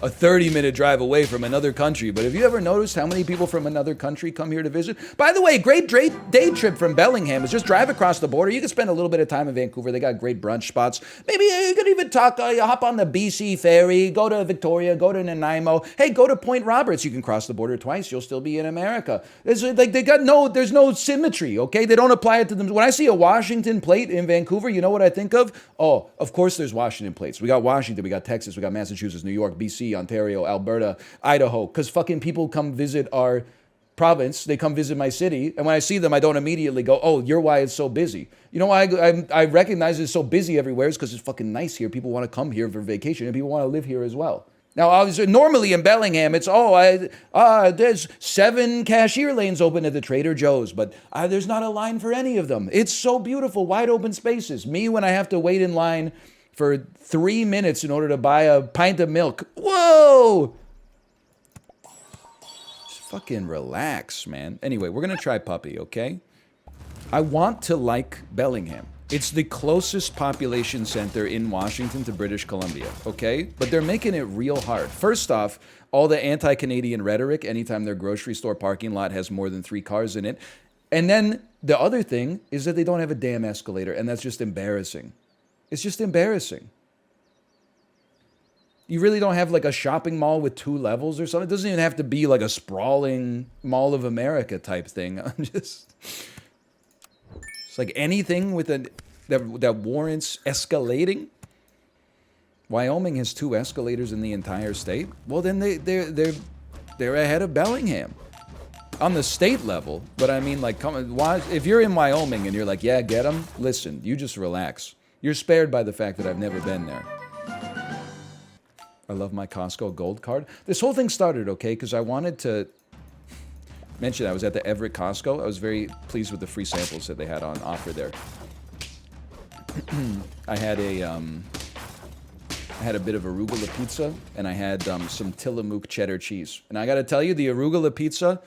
30-minute drive away from another country, but have you ever noticed how many people from another country come here to visit? By the way, great day trip from Bellingham is just drive across the border. You can spend a little bit of time in Vancouver. They got great brunch spots. Maybe you could even hop on the BC ferry, go to Victoria, go to Nanaimo. Hey, go to Point Roberts. You can cross the border twice. You'll still be in America. It's like there's no symmetry, okay? They don't apply it to them. When I see a Washington plate in Vancouver, you know what I think of? Oh, of course there's Washington plates. We got Washington, we got Texas, we got Massachusetts, New York, BC, Ontario, Alberta, Idaho, because fucking people come visit our province, they come visit my city, and when I see them, I don't immediately go, oh, you're why it's so busy. You know why I recognize it's so busy everywhere is because it's fucking nice here. People want to come here for vacation, and people want to live here as well. Now, obviously, normally in Bellingham, it's, there's 7 cashier lanes open at the Trader Joe's, but there's not a line for any of them. It's so beautiful, wide open spaces. Me, when I have to wait in line for 3 minutes in order to buy a pint of milk. Whoa! Just fucking relax, man. Anyway, we're going to try Puppy, okay? I want to like Bellingham. It's the closest population center in Washington to British Columbia, okay? But they're making it real hard. First off, all the anti-Canadian rhetoric anytime their grocery store parking lot has more than 3 cars in it. And then the other thing is that they don't have a damn escalator, and that's just embarrassing. It's just embarrassing. You really don't have like a shopping mall with 2 levels or something. It doesn't even have to be like a sprawling Mall of America type thing. It's like anything with that warrants escalating. Wyoming has 2 escalators in the entire state. Well, then they're ahead of Bellingham on the state level. But I mean, like, if you're in Wyoming and you're like, yeah, get them. Listen, you just relax. You're spared by the fact that I've never been there. I love my Costco Gold card. This whole thing started, okay, because I wanted to mention I was at the Everett Costco. I was very pleased with the free samples that they had on offer there. I had a bit of arugula pizza, and I had some Tillamook cheddar cheese. And I got to tell you, the arugula pizza,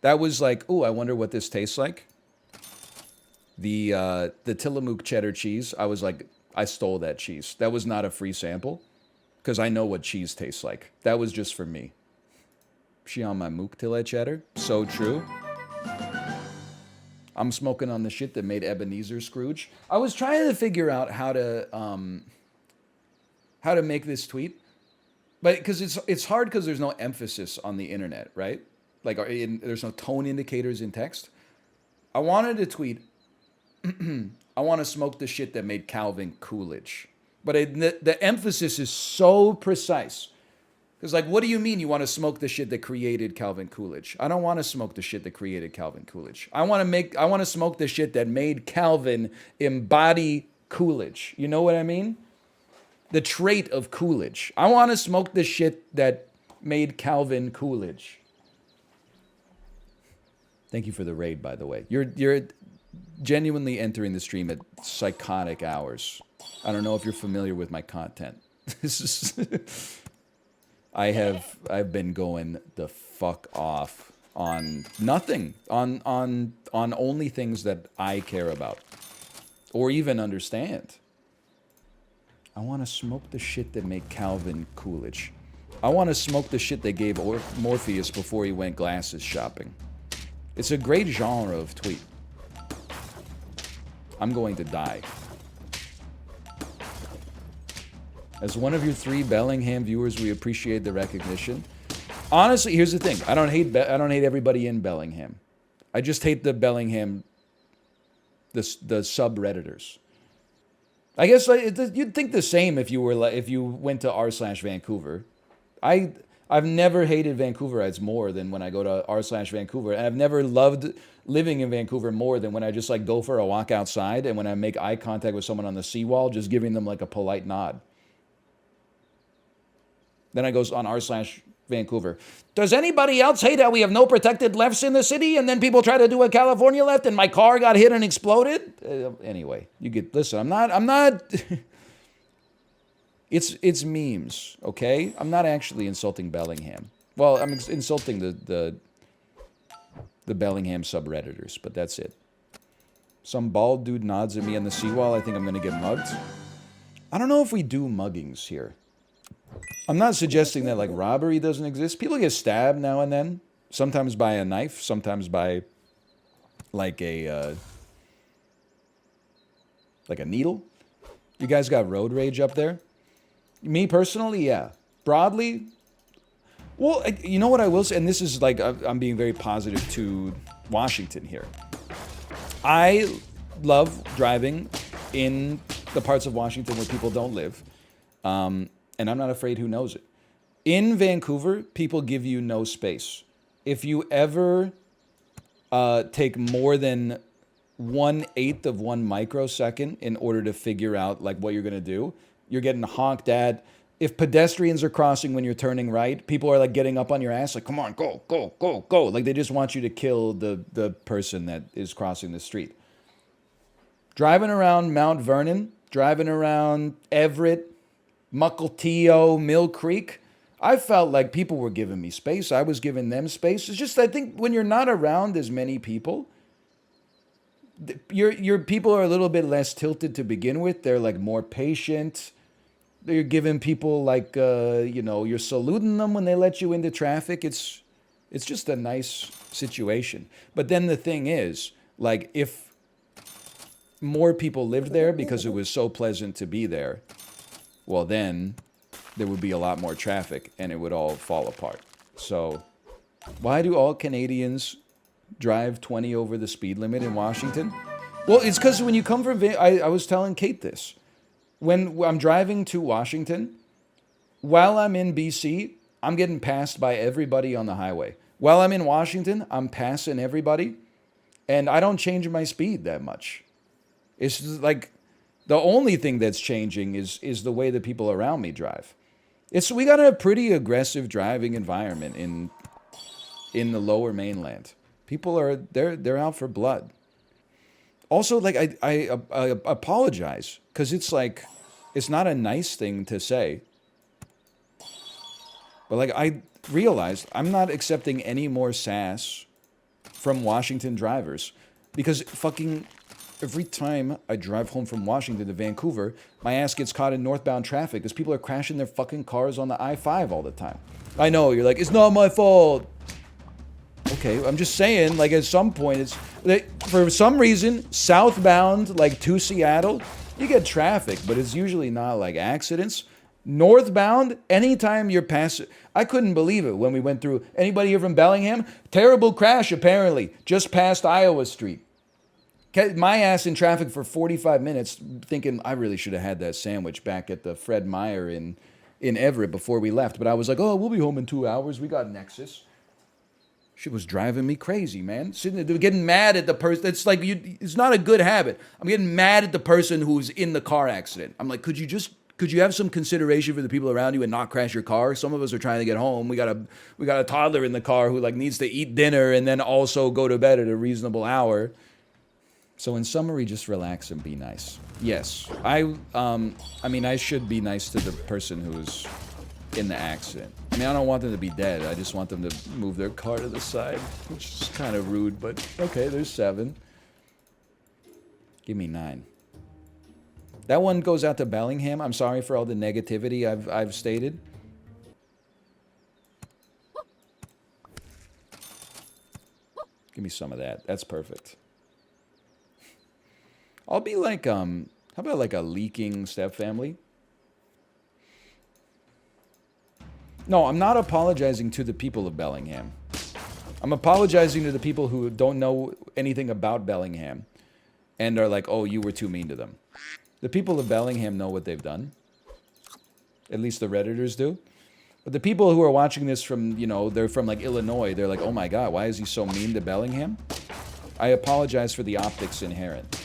that was like, ooh, I wonder what this tastes like. The Tillamook cheddar cheese, I was like, I stole that cheese. That was not a free sample. because I know what cheese tastes like. That was just for me. She on my mook till I cheddar. So true. I'm smoking on the shit that made Ebenezer Scrooge. I was trying to figure out how to make this tweet, but because it's hard because there's no emphasis on the internet, right? Like there's no tone indicators in text. I wanted to tweet. I want to smoke the shit that made Calvin Coolidge, but the emphasis is so precise. Because, like, what do you mean you want to smoke the shit that created Calvin Coolidge? I don't want to smoke the shit that created Calvin Coolidge. I want to smoke the shit that made Calvin embody Coolidge. You know what I mean? The trait of Coolidge. I want to smoke the shit that made Calvin Coolidge. Thank you for the raid, by the way. You're genuinely entering the stream at psychotic hours. I don't know if you're familiar with my content. This is... I've been going the fuck off on nothing, on only things that I care about or even understand. I want to smoke the shit that made Calvin Coolidge. I want to smoke the shit that gave Morpheus before he went glasses shopping. It's a great genre of tweet. I'm going to die. As one of your 3 Bellingham viewers, we appreciate the recognition. Honestly, here's the thing. I don't hate everybody in Bellingham. I just hate the Bellingham, the subredditors. I guess you'd think the same if you went to r/Vancouver. I've never hated Vancouverites more than when I go to r/Vancouver, and I've never loved living in Vancouver more than when I just like go for a walk outside and when I make eye contact with someone on the seawall, just giving them like a polite nod. Then I goes on r/Vancouver. Does anybody else hate how we have no protected lefts in the city? And then people try to do a California left and my car got hit and exploded? Anyway, listen, I'm not, it's memes, okay? I'm not actually insulting Bellingham. Well, I'm insulting the Bellingham subredditors, but that's it. Some bald dude nods at me on the seawall. I think I'm going to get mugged. I don't know if we do muggings here. I'm not suggesting that, like, robbery doesn't exist. People get stabbed now and then. Sometimes by a knife. Sometimes by, like, a needle. You guys got road rage up there? Me, personally, yeah. Broadly, well, you know what I will say? And this is, like, I'm being very positive to Washington here. I love driving in the parts of Washington where people don't live. And I'm not afraid who knows it. In Vancouver, people give you no space. If you ever take more than 1/8 of 1 microsecond in order to figure out like what you're gonna do, you're getting honked at. If pedestrians are crossing when you're turning right, people are like getting up on your ass, like, come on, go, go, go, go. Like they just want you to kill the person that is crossing the street. Driving around Mount Vernon, driving around Everett, Mukilteo, Mill Creek, I felt like people were giving me space. I was giving them space. It's just, I think when you're not around as many people, your people are a little bit less tilted to begin with. They're like more patient. You're giving people like, you're saluting them when they let you into traffic. It's just a nice situation. But then the thing is, like, if more people lived there because it was so pleasant to be there, well, then there would be a lot more traffic and it would all fall apart. So why do all Canadians drive 20 over the speed limit in Washington? Well, it's because when you come from... I was telling Kate this. When I'm driving to Washington, while I'm in BC, I'm getting passed by everybody on the highway. While I'm in Washington, I'm passing everybody, and I don't change my speed that much. It's just like... The only thing that's changing is the way the people around me drive. We got a pretty aggressive driving environment in the lower mainland. People are they're out for blood. Also, like I apologize because it's like it's not a nice thing to say. But like I realized I'm not accepting any more sass from Washington drivers because fucking Every time I drive home from Washington to Vancouver, my ass gets caught in northbound traffic because people are crashing their fucking cars on the I-5 all the time. I know, you're like, it's not my fault. Okay, I'm just saying, like, at some point, it's... For some reason, southbound, like, to Seattle, you get traffic, but it's usually not, like, accidents. Northbound, anytime you're passing... I couldn't believe it when we went through... Anybody here from Bellingham? Terrible crash, apparently, just past Iowa Street. My ass in traffic for 45 minutes thinking I really should have had that sandwich back at the Fred Meyer in Everett before we left. But I was like, oh, we'll be home in 2 hours. We got Nexus. She was driving me crazy, man. Sitting there getting mad at the person. It's like, it's not a good habit. I'm getting mad at the person who's in the car accident. I'm like, could you have some consideration for the people around you and not crash your car? Some of us are trying to get home. We got a toddler in the car who like needs to eat dinner and then also go to bed at a reasonable hour. So in summary, just relax and be nice. Yes, I mean, I should be nice to the person who's in the accident. I mean, I don't want them to be dead. I just want them to move their car to the side, which is kind of rude, but okay, there's 7. Give me 9. That one goes out to Bellingham. I'm sorry for all the negativity I've stated. Give me some of that. That's perfect. I'll be like, how about like a leaking stepfamily? No, I'm not apologizing to the people of Bellingham. I'm apologizing to the people who don't know anything about Bellingham and are like, oh, you were too mean to them. The people of Bellingham know what they've done. At least the Redditors do. But the people who are watching this from, you know, they're from like Illinois, they're like, oh my God, why is he so mean to Bellingham? I apologize for the optics inherent.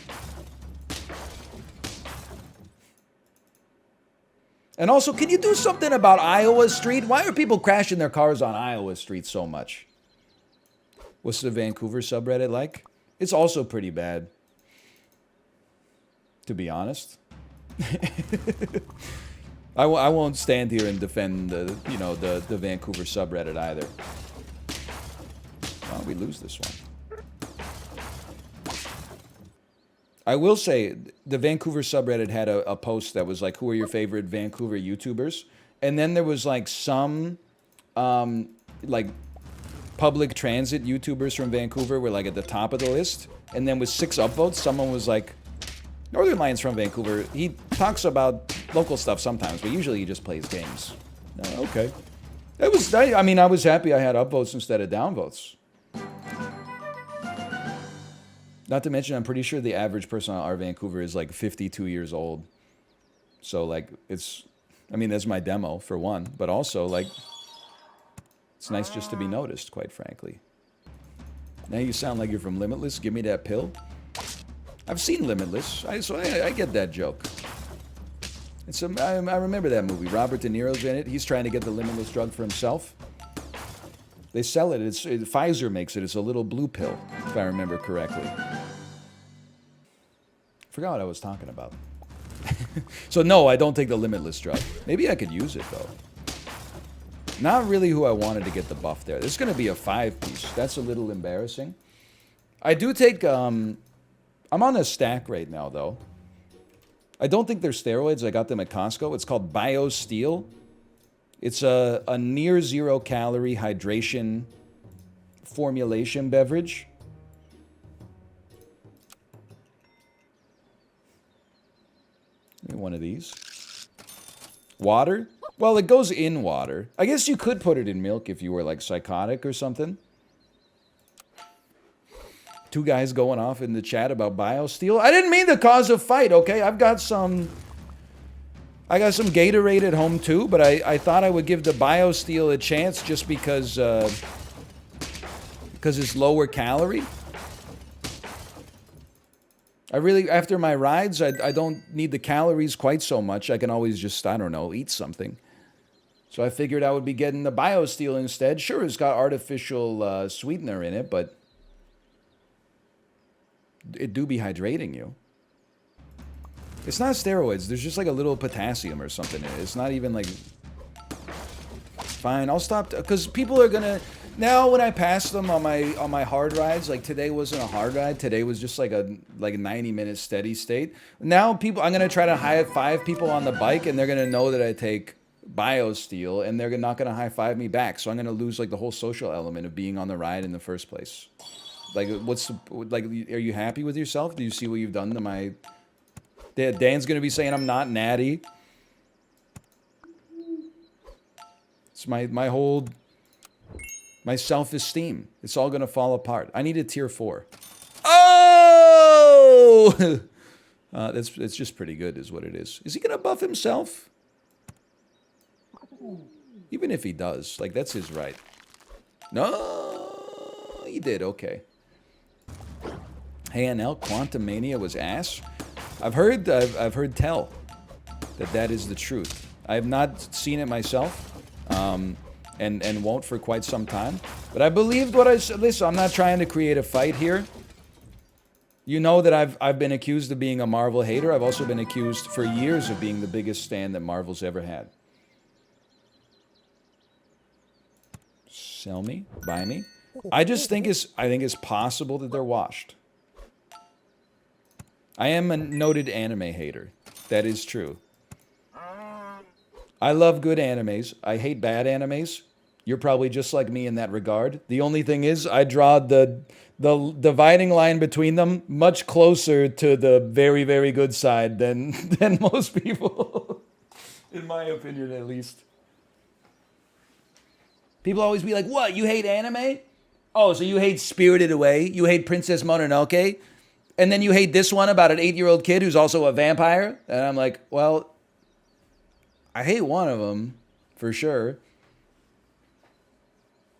And also, can you do something about Iowa Street? Why are people crashing their cars on Iowa Street so much? What's the Vancouver subreddit like? It's also pretty bad, to be honest. I won't stand here and defend the, you know, the Vancouver subreddit either. Well, we lose this one. I will say, the Vancouver subreddit had a post that was like, who are your favorite Vancouver YouTubers? And then there was like some, like, public transit YouTubers from Vancouver were like at the top of the list. And then with 6 upvotes, someone was like, northernlion's from Vancouver. He talks about local stuff sometimes, but usually he just plays games. Okay. I mean, I was happy I had upvotes instead of downvotes. Not to mention, I'm pretty sure the average person on our Vancouver is like 52 years old. So, like, I mean, that's my demo, for one. But also, like, it's nice just to be noticed, quite frankly. Now you sound like you're from Limitless. Give me that pill. I've seen Limitless, so I get that joke. I remember that movie. Robert De Niro's in it. He's trying to get the Limitless drug for himself. They sell it. Pfizer makes it. It's a little blue pill, if I remember correctly. Forgot what I was talking about. So no, I don't take the Limitless drug. Maybe I could use it, though. Not really who I wanted to get the buff there. This is going to be a 5-piece. That's a little embarrassing. I do take... I'm on a stack right now, though. I don't think they're steroids. I got them at Costco. It's called BioSteel. It's a near 0-calorie hydration formulation beverage. Give me one of these. Water? Well, it goes in water. I guess you could put it in milk if you were, like, psychotic or something. 2 guys going off in the chat about BioSteel. I didn't mean to cause a fight, okay? I got some Gatorade at home too, but I thought I would give the BioSteel a chance just because it's lower calorie. I really, after my rides, I don't need the calories quite so much. I can always just, I don't know, eat something. So I figured I would be getting the BioSteel instead. Sure, it's got artificial sweetener in it, but it do be hydrating you. It's not steroids. There's just like a little potassium or something in it. It's not even like... Fine, I'll stop... Because people are gonna... Now when I pass them on my hard rides, like today wasn't a hard ride. Today was just like a 90-minute steady state. Now I'm gonna try to high five people on the bike, and they're gonna know that I take BioSteel, and they're not gonna high five me back. So I'm gonna lose like the whole social element of being on the ride in the first place. Like, are you happy with yourself? Do you see what you've done to my... Dan's gonna be saying I'm not natty. It's my self-esteem. It's all gonna fall apart. I need a tier 4. Oh! It's just pretty good is what it is. Is he gonna buff himself? Even if he does, like, that's his right. No, he did, okay. Hey, NL, Quantumania was ass. I've heard tell that is the truth. I have not seen it myself, and won't for quite some time. But I believed what I said. Listen, I'm not trying to create a fight here. You know that I've been accused of being a Marvel hater. I've also been accused for years of being the biggest stan that Marvel's ever had. Sell me, buy me. I think it's possible that they're washed. I am a noted anime hater. That is true. I love good animes. I hate bad animes. You're probably just like me in that regard. The only thing is, I draw the dividing line between them much closer to the very, very good side than most people. In my opinion, at least. People always be like, what, you hate anime? Oh, so you hate Spirited Away? You hate Princess Mononoke? And then you hate this one about an 8-year-old kid who's also a vampire? And I'm like, well, I hate one of them, for sure.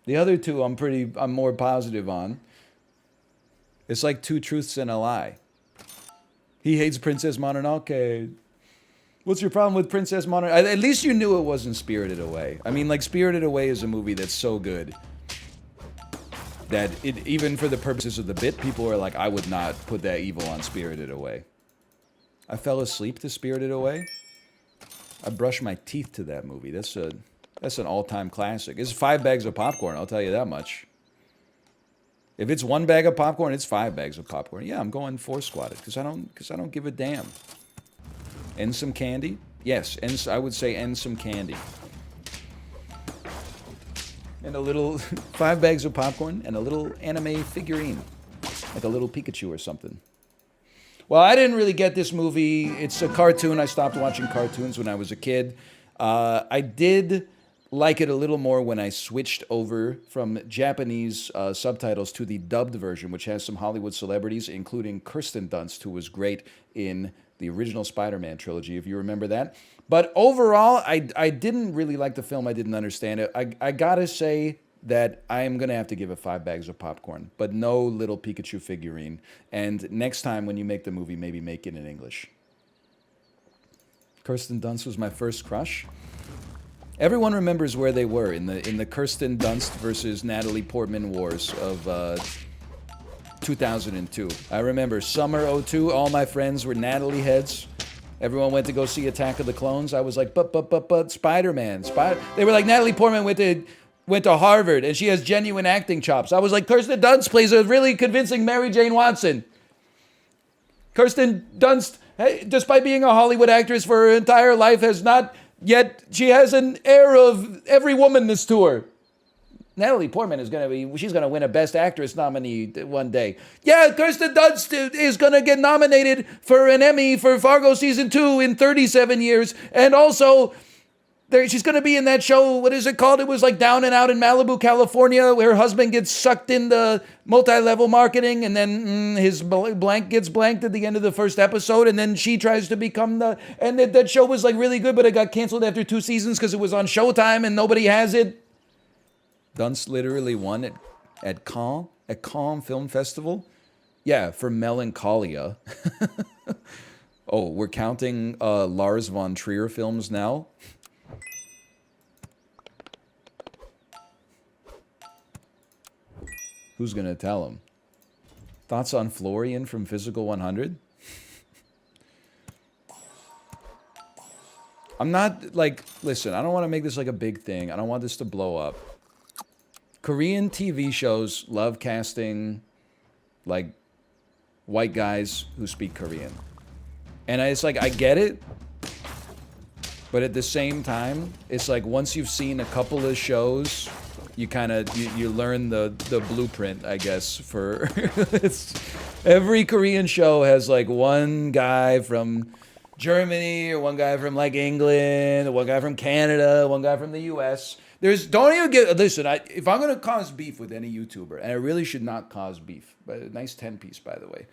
The other two I'm more positive on. It's like two truths and a lie. He hates Princess Mononoke. What's your problem with Princess Mononoke? At least you knew it wasn't Spirited Away. I mean, like, Spirited Away is a movie that's so good that even for the purposes of the bit, people are like, I would not put that evil on Spirited Away. I fell asleep to Spirited Away. I brushed my teeth to that movie. That's an all-time classic. It's 5 bags of popcorn, I'll tell you that much. If it's 1 bag of popcorn, it's 5 bags of popcorn. Yeah, I'm going 4 squatted because I don't give a damn. And some candy? Yes, and I would say and some candy. And a little 5 bags of popcorn and a little anime figurine. Like a little Pikachu or something. Well, I didn't really get this movie. It's a cartoon. I stopped watching cartoons when I was a kid. I did like it a little more when I switched over from Japanese subtitles to the dubbed version, which has some Hollywood celebrities, including Kirsten Dunst, who was great in the original Spider-Man trilogy, if you remember that. But overall, I didn't really like the film. I didn't understand it. I gotta say that I am gonna have to give it 5 bags of popcorn, but no little Pikachu figurine. And next time when you make the movie, maybe make it in English. Kirsten Dunst was my first crush. Everyone remembers where they were in the Kirsten Dunst versus Natalie Portman wars of 2002. I remember summer 02. All my friends were Natalie heads. Everyone went to go see Attack of the Clones. I was like, but Spider-Man. They were like, Natalie Portman went to Harvard and she has genuine acting chops. I was like, Kirsten Dunst plays a really convincing Mary Jane Watson. Kirsten Dunst, hey, despite being a Hollywood actress for her entire life, yet she has an air of every womanness to her. Natalie Portman she's gonna win a Best Actress nominee one day. Yeah, Kirsten Dunst is gonna get nominated for an Emmy for Fargo Season 2 in 37 years. And also, she's gonna be in that show, what is it called? It was like Down and Out in Malibu, California, where her husband gets sucked into multi-level marketing, and then his blank gets blanked at the end of the first episode, and then she tries to become and that show was like really good, but it got canceled after 2 seasons because it was on Showtime and nobody has it. Dunst literally won at Cannes Film Festival. Yeah, for Melancholia. Oh, we're counting Lars von Trier films now? Who's gonna tell him? Thoughts on Florian from Physical 100? I'm not, like, listen, I don't want to make this like a big thing. I don't want this to blow up. Korean TV shows love casting, like, white guys who speak Korean. And it's like, I get it. But at the same time, it's like once you've seen a couple of shows, you kind of, you learn the blueprint, I guess, for... every Korean show has like one guy from Germany, or one guy from like England, or one guy from Canada, one guy from the US. Don't even get, listen, if I'm going to cause beef with any YouTuber, and I really should not cause beef, but a nice 10-piece, by the way.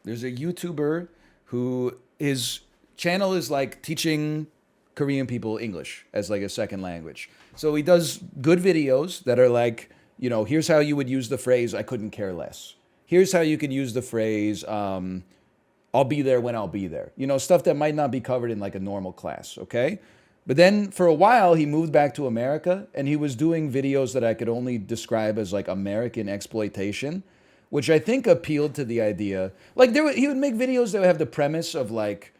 There's a YouTuber who his channel is like teaching Korean people English as like a second language. So he does good videos that are like, you know, here's how you would use the phrase, I couldn't care less. Here's how you could use the phrase, I'll be there when I'll be there. You know, stuff that might not be covered in like a normal class, okay? But then for a while, he moved back to America, and he was doing videos that I could only describe as like American exploitation, which I think appealed to the idea. Like he would make videos that would have the premise of like,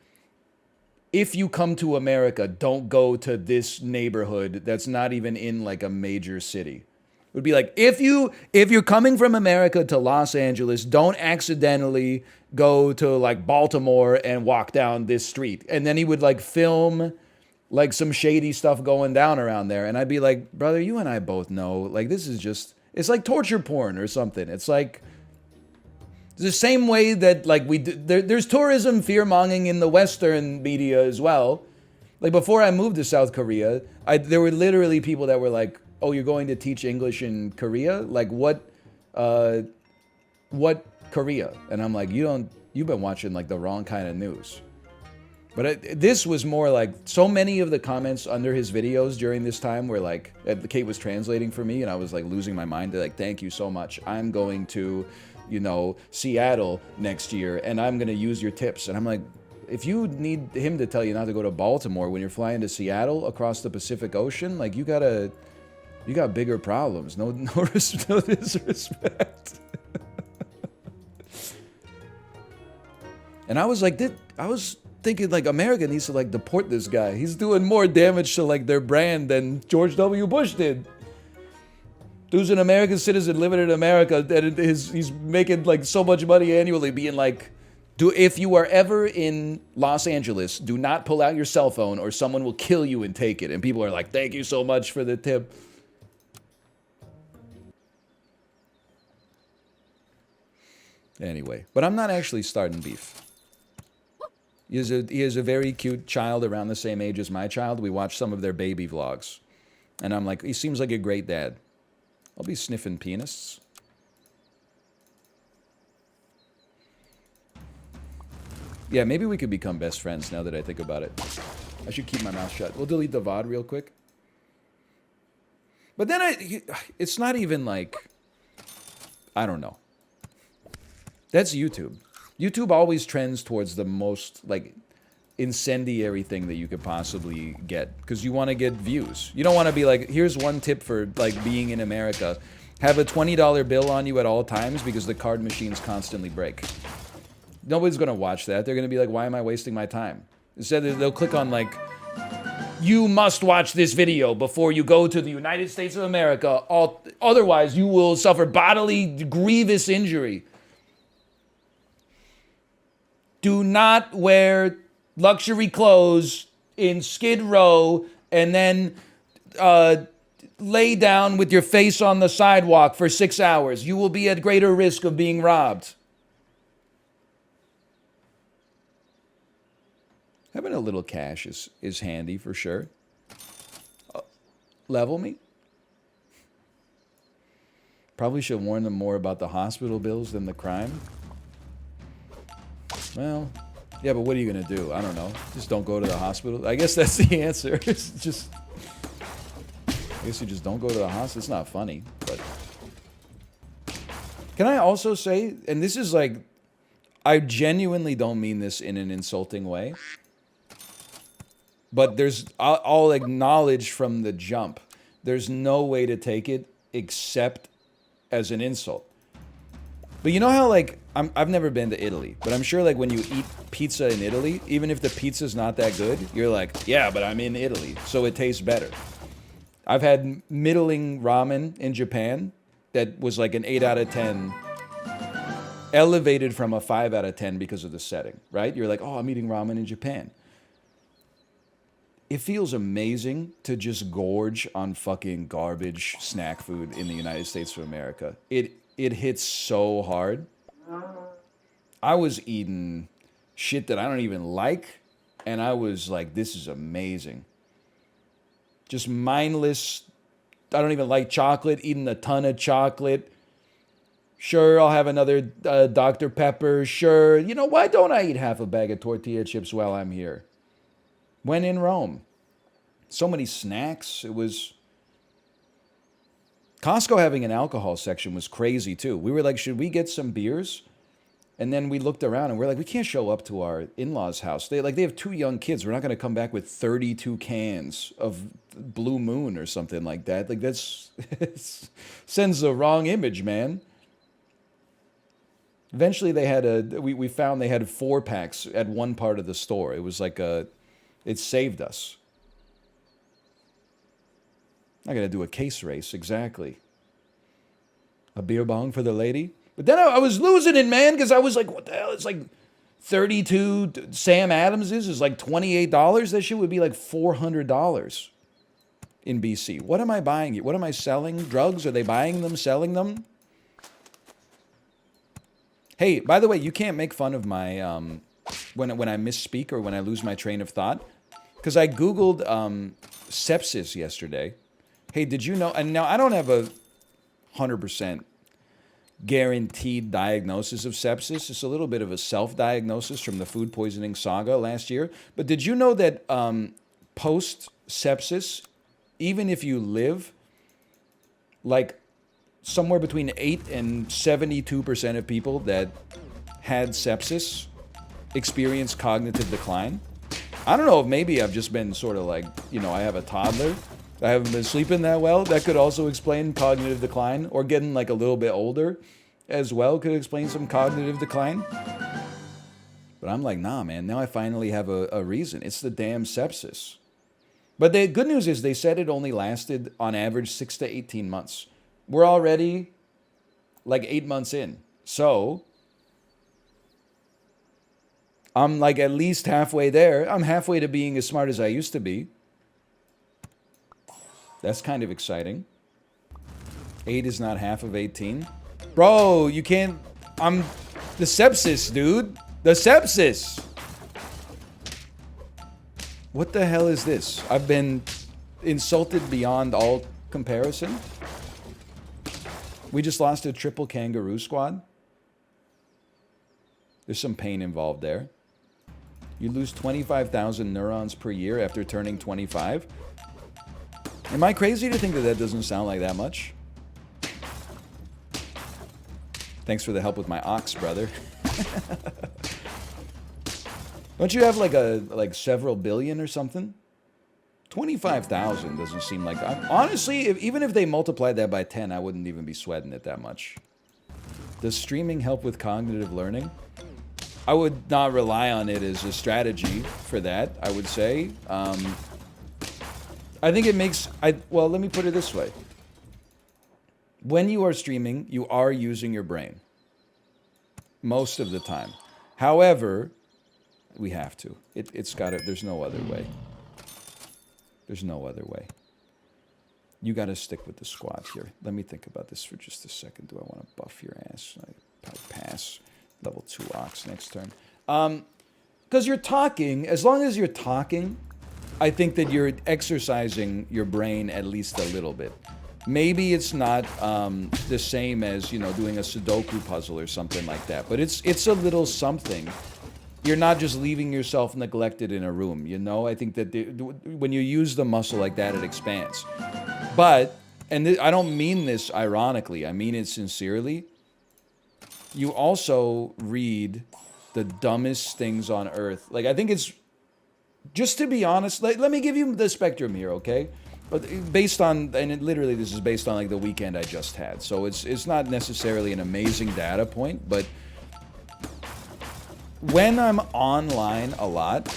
if you come to America, don't go to this neighborhood that's not even in like a major city. It would be like, if you're coming from America to Los Angeles, don't accidentally go to like Baltimore and walk down this street. And then he would like film like some shady stuff going down around there. And I'd be like, brother, you and I both know, like, this is just, it's like torture porn or something. It's like, the same way that like there's tourism fear-mongering in the Western media as well. Like before I moved to South Korea, there were literally people that were like, oh, you're going to teach English in Korea? Like what Korea? And I'm like, you've been watching like the wrong kind of news. But this was more like, so many of the comments under his videos during this time were like, Kate was translating for me, and I was like losing my mind. They're like, thank you so much. I'm going to, you know, Seattle next year, and I'm going to use your tips. And I'm like, if you need him to tell you not to go to Baltimore when you're flying to Seattle across the Pacific Ocean, like you got bigger problems. No disrespect. And I was like, thinking like America needs to like deport this guy. He's doing more damage to like their brand than George W. Bush did. Dude's an American citizen living in America, and he's making like so much money annually, being like, if you are ever in Los Angeles, do not pull out your cell phone or someone will kill you and take it. And people are like, thank you so much for the tip. Anyway, but I'm not actually starting beef. He is a very cute child around the same age as my child. We watched some of their baby vlogs. And I'm like, he seems like a great dad. I'll be sniffing penises. Yeah, maybe we could become best friends now that I think about it. I should keep my mouth shut. We'll delete the VOD real quick. But then it's not even like, I don't know. That's YouTube. YouTube always trends towards the most, like, incendiary thing that you could possibly get. Because you want to get views. You don't want to be like, here's one tip for, like, being in America. Have a $20 bill on you at all times because the card machines constantly break. Nobody's going to watch that. They're going to be like, why am I wasting my time? Instead, they'll click on, like, you must watch this video before you go to the United States of America. Otherwise, you will suffer bodily grievous injury. Do not wear luxury clothes in Skid Row and then lay down with your face on the sidewalk for 6 hours. You will be at greater risk of being robbed. Having a little cash is handy for sure. Level me? Probably should warn them more about the hospital bills than the crime. Well, yeah, but what are you going to do? I don't know. Just don't go to the hospital. I guess that's the answer. It's just, I guess you just don't go to the hospital. It's not funny, but. Can I also say, and this is like, I genuinely don't mean this in an insulting way, but I'll acknowledge from the jump, there's no way to take it except as an insult. But you know how, like, I've never been to Italy, but I'm sure, like, when you eat pizza in Italy, even if the pizza's not that good, you're like, yeah, but I'm in Italy, so it tastes better. I've had middling ramen in Japan that was like an 8 out of 10, elevated from a 5 out of 10 because of the setting, right? You're like, oh, I'm eating ramen in Japan. It feels amazing to just gorge on fucking garbage snack food in the United States of America. It hits so hard. I was eating shit that I don't even like, and I was like, this is amazing. Just mindless. I don't even like chocolate, eating a ton of chocolate. Sure, I'll have another Dr. Pepper. Sure, you know, why don't I eat half a bag of tortilla chips while I'm here? When in Rome. So many snacks. It was... Costco having an alcohol section was crazy too. We were like, should we get some beers? And then we looked around and we're like, we can't show up to our in-laws' house. They have 2 young kids. We're not going to come back with 32 cans of Blue Moon or something like that. Like that's sends the wrong image, man. Eventually they had we found they had 4 packs at one part of the store. It was like it saved us. I got to do a case race, exactly. A beer bong for the lady. But then I was losing it, man, because I was like, what the hell? It's like 32 Sam Adams's is like $28. That shit would be like $400 in BC. What am I buying? What am I selling? Drugs? Are they buying them, selling them? Hey, by the way, you can't make fun of my when I misspeak or when I lose my train of thought, because I Googled sepsis yesterday. Hey, did you know? And now I don't have a 100% guaranteed diagnosis of sepsis. It's a little bit of a self-diagnosis from the food poisoning saga last year. But did you know that post-sepsis, even if you live, like somewhere between 8 and 72% of people that had sepsis experience cognitive decline? I don't know if maybe I've just been sort of like, you know, I have a toddler. I haven't been sleeping that well. That could also explain cognitive decline, or getting like a little bit older as well could explain some cognitive decline. But I'm like, nah, man, now I finally have a reason. It's the damn sepsis. But the good news is they said it only lasted on average 6 to 18 months. We're already like 8 months in. So I'm like at least halfway there. I'm halfway to being as smart as I used to be. That's kind of exciting. 8 is not half of 18. Bro, you can't... The sepsis, dude. The sepsis. What the hell is this? I've been insulted beyond all comparison. We just lost a triple kangaroo squad. There's some pain involved there. You lose 25,000 neurons per year after turning 25. Am I crazy to think that that doesn't sound like that much? Thanks for the help with my ox, brother. Don't you have like several billion or something? 25,000 doesn't seem like... honestly, even if they multiplied that by 10, I wouldn't even be sweating it that much. Does streaming help with cognitive learning? I would not rely on it as a strategy for that, I would say. I think it makes... well, let me put it this way. When you are streaming, you are using your brain. Most of the time. However, we have to. It's got to... There's no other way. There's no other way. You got to stick with the squad here. Let me think about this for just a second. Do I want to buff your ass? I pass. Level 2 ox next turn. Because you're talking. As long as you're talking, I think that you're exercising your brain at least a little bit. Maybe it's not the same as, you know, doing a Sudoku puzzle or something like that. But it's a little something. You're not just leaving yourself neglected in a room, you know? I think that when you use the muscle like that, it expands. But, and I don't mean this ironically, I mean it sincerely, you also read the dumbest things on earth. Like, I think it's, just to be honest, let me give you the spectrum here, okay? But based on, and literally this is based on like the weekend I just had. So it's not necessarily an amazing data point, but when I'm online a lot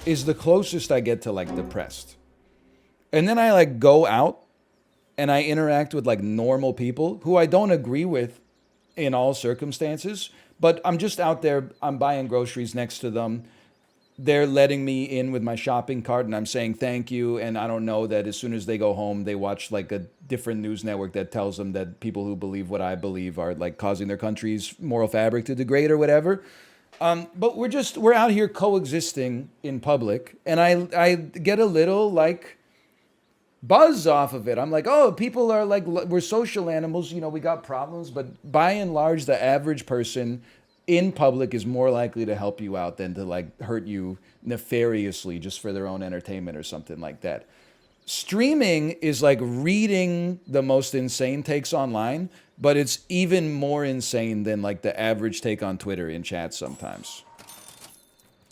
is the closest I get to like depressed. And then I like go out and I interact with like normal people who I don't agree with in all circumstances, but I'm just out there, I'm buying groceries next to them. They're letting me in with my shopping cart and I'm saying thank you. And I don't know that as soon as they go home, they watch like a different news network that tells them that people who believe what I believe are like causing their country's moral fabric to degrade or whatever. But we're out here coexisting in public, and I get a little like buzz off of it. I'm like, oh, people are like, we're social animals, you know, we got problems, but by and large, the average person in public is more likely to help you out than to like hurt you nefariously just for their own entertainment or something like that. Streaming is like reading the most insane takes online, but it's even more insane than like the average take on Twitter in chat sometimes.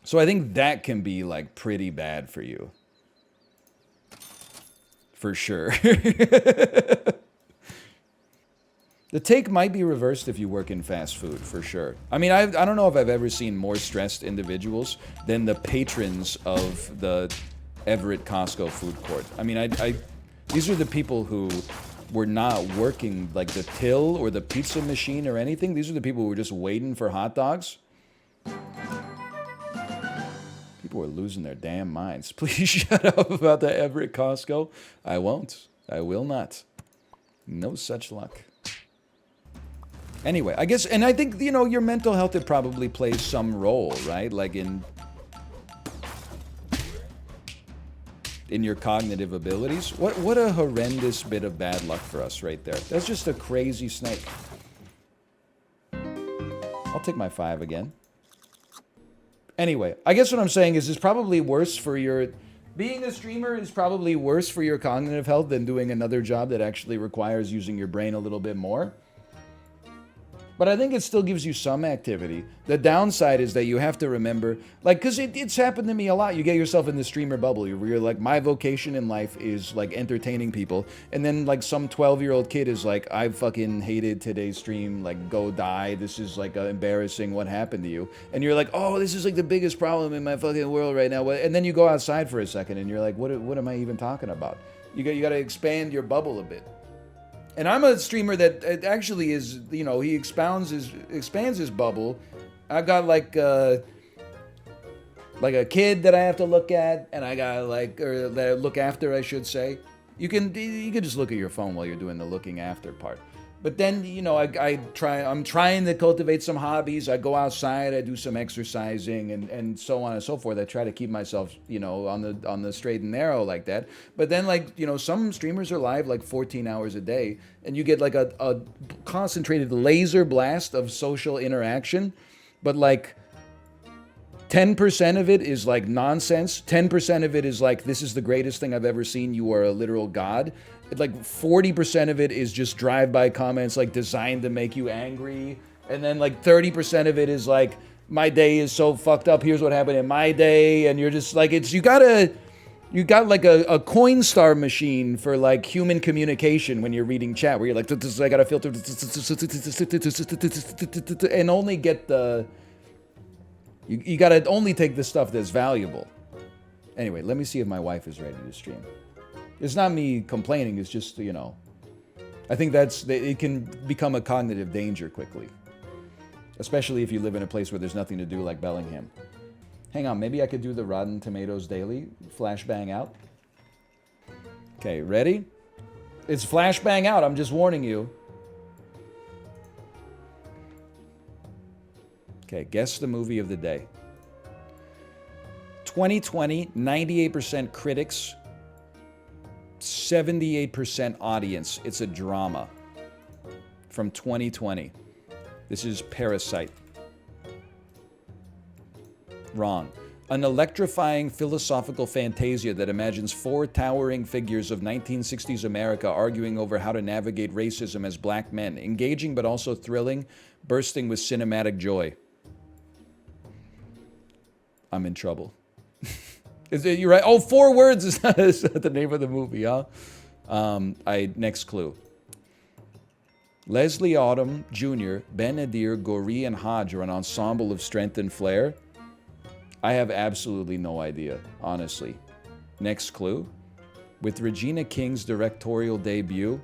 So I think that can be like pretty bad for you. For sure. The take might be reversed if you work in fast food, for sure. I mean, I don't know if I've ever seen more stressed individuals than the patrons of the Everett Costco food court. I mean, these are the people who were not working like the till or the pizza machine or anything. These are the people who were just waiting for hot dogs. People are losing their damn minds. Please shut up about the Everett Costco. I won't. I will not. No such luck. Anyway, I guess, and I think, you know, your mental health, it probably plays some role, right? Like in your cognitive abilities. What a horrendous bit of bad luck for us right there. That's just a crazy snake. I'll take my 5 again. Anyway, I guess what I'm saying is it's probably worse for your... Being a streamer is probably worse for your cognitive health than doing another job that actually requires using your brain a little bit more. But I think it still gives you some activity. The downside is that you have to remember, like, because it's happened to me a lot. You get yourself in the streamer bubble where you're like, my vocation in life is like entertaining people. And then like some 12-year-old kid is like, I fucking hated today's stream. Like, go die. This is like embarrassing. What happened to you? And you're like, oh, this is like the biggest problem in my fucking world right now. And then you go outside for a second and you're like, what am I even talking about? You got to expand your bubble a bit. And I'm a streamer that actually is, you know, he expands his bubble. I've got like a kid that I have to look at, and I got like, or that I look after, I should say. You can just look at your phone while you're doing the looking after part. But then, you know, I'm trying to cultivate some hobbies. I go outside, I do some exercising and so on and so forth. I try to keep myself, you know, on the straight and narrow like that. But then, like, you know, some streamers are live like 14 hours a day, and you get like a concentrated laser blast of social interaction. But like 10% of it is like nonsense. 10% of it is like, this is the greatest thing I've ever seen. You are a literal god. Like 40% of it is just drive-by comments like designed to make you angry. And then like 30% of it is like, my day is so fucked up. Here's what happened in my day. And you're just like, you got like a Coinstar machine for like human communication when you're reading chat, where you're like, I gotta filter and only get the, you gotta only take the stuff that's valuable. Anyway, let me see if my wife is ready to stream. It's not me complaining, it's just, you know, I think it can become a cognitive danger quickly. Especially if you live in a place where there's nothing to do like Bellingham. Hang on, maybe I could do the Rotten Tomatoes Daily flashbang out. Okay, ready? It's flashbang out, I'm just warning you. Okay, guess the movie of the day. 2020, 98% critics, 78% audience. It's a drama from 2020. This is Parasite. Wrong. An electrifying philosophical fantasia that imagines 4 towering figures of 1960s America arguing over how to navigate racism as black men. Engaging but also thrilling, bursting with cinematic joy. I'm in trouble. You're right. Oh, 4 words is not the name of the movie, huh? Next clue. Leslie Odom Jr., Ben Adir, Gori, and Hodge are an ensemble of strength and flair. I have absolutely no idea, honestly. Next clue. with Regina King's directorial debut.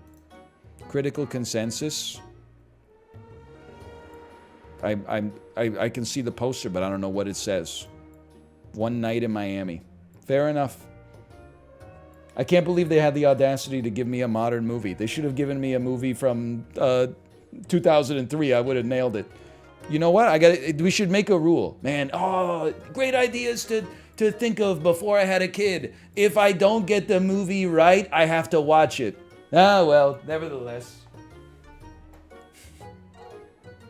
Critical consensus. I can see the poster, but I don't know what it says. One Night in Miami. Fair enough. I can't believe they had the audacity to give me a modern movie. They should have given me a movie from 2003. I would have nailed it. You know what? We should make a rule. Man, oh, great ideas to think of before I had a kid. If I don't get the movie right, I have to watch it. Ah, well, nevertheless.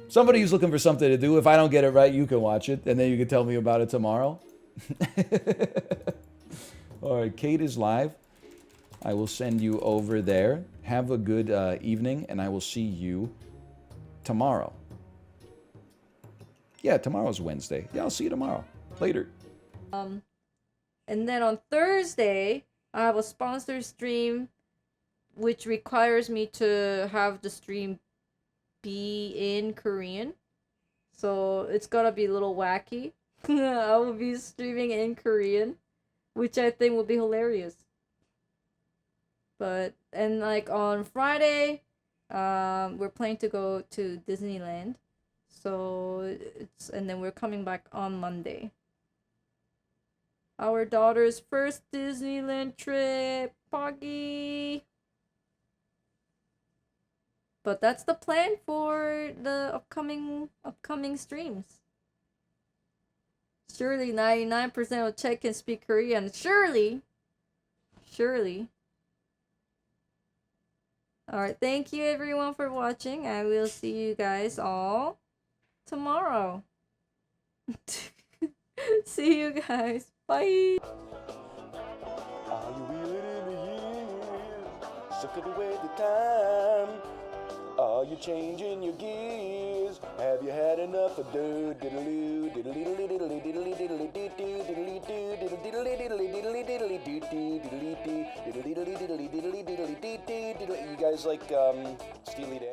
Somebody who's looking for something to do, if I don't get it right, you can watch it, and then you can tell me about it tomorrow. All right, Kate is live. I will send you over there. Have a good evening, and I will see you tomorrow. Yeah, tomorrow's Wednesday. Yeah, I'll see you tomorrow. Later. And then on Thursday, I have a sponsor stream, which requires me to have the stream be in Korean. So it's gonna be a little wacky. I will be streaming in Korean, which I think will be hilarious. And like on Friday, we're planning to go to Disneyland. So and then we're coming back on Monday. Our daughter's first Disneyland trip, Poggy. But that's the plan for the upcoming streams. Surely 99% of Czech can speak Korean. Surely. Alright, thank you everyone for watching. I will see you guys all tomorrow. See you guys. Bye. Are you reeling in the years? Suck it away the time. Are you changing your gears? Have you had enough of diddle diddle diddle diddle diddle diddle diddle diddle diddle diddle diddle diddle diddle. You guys like Steely Dan?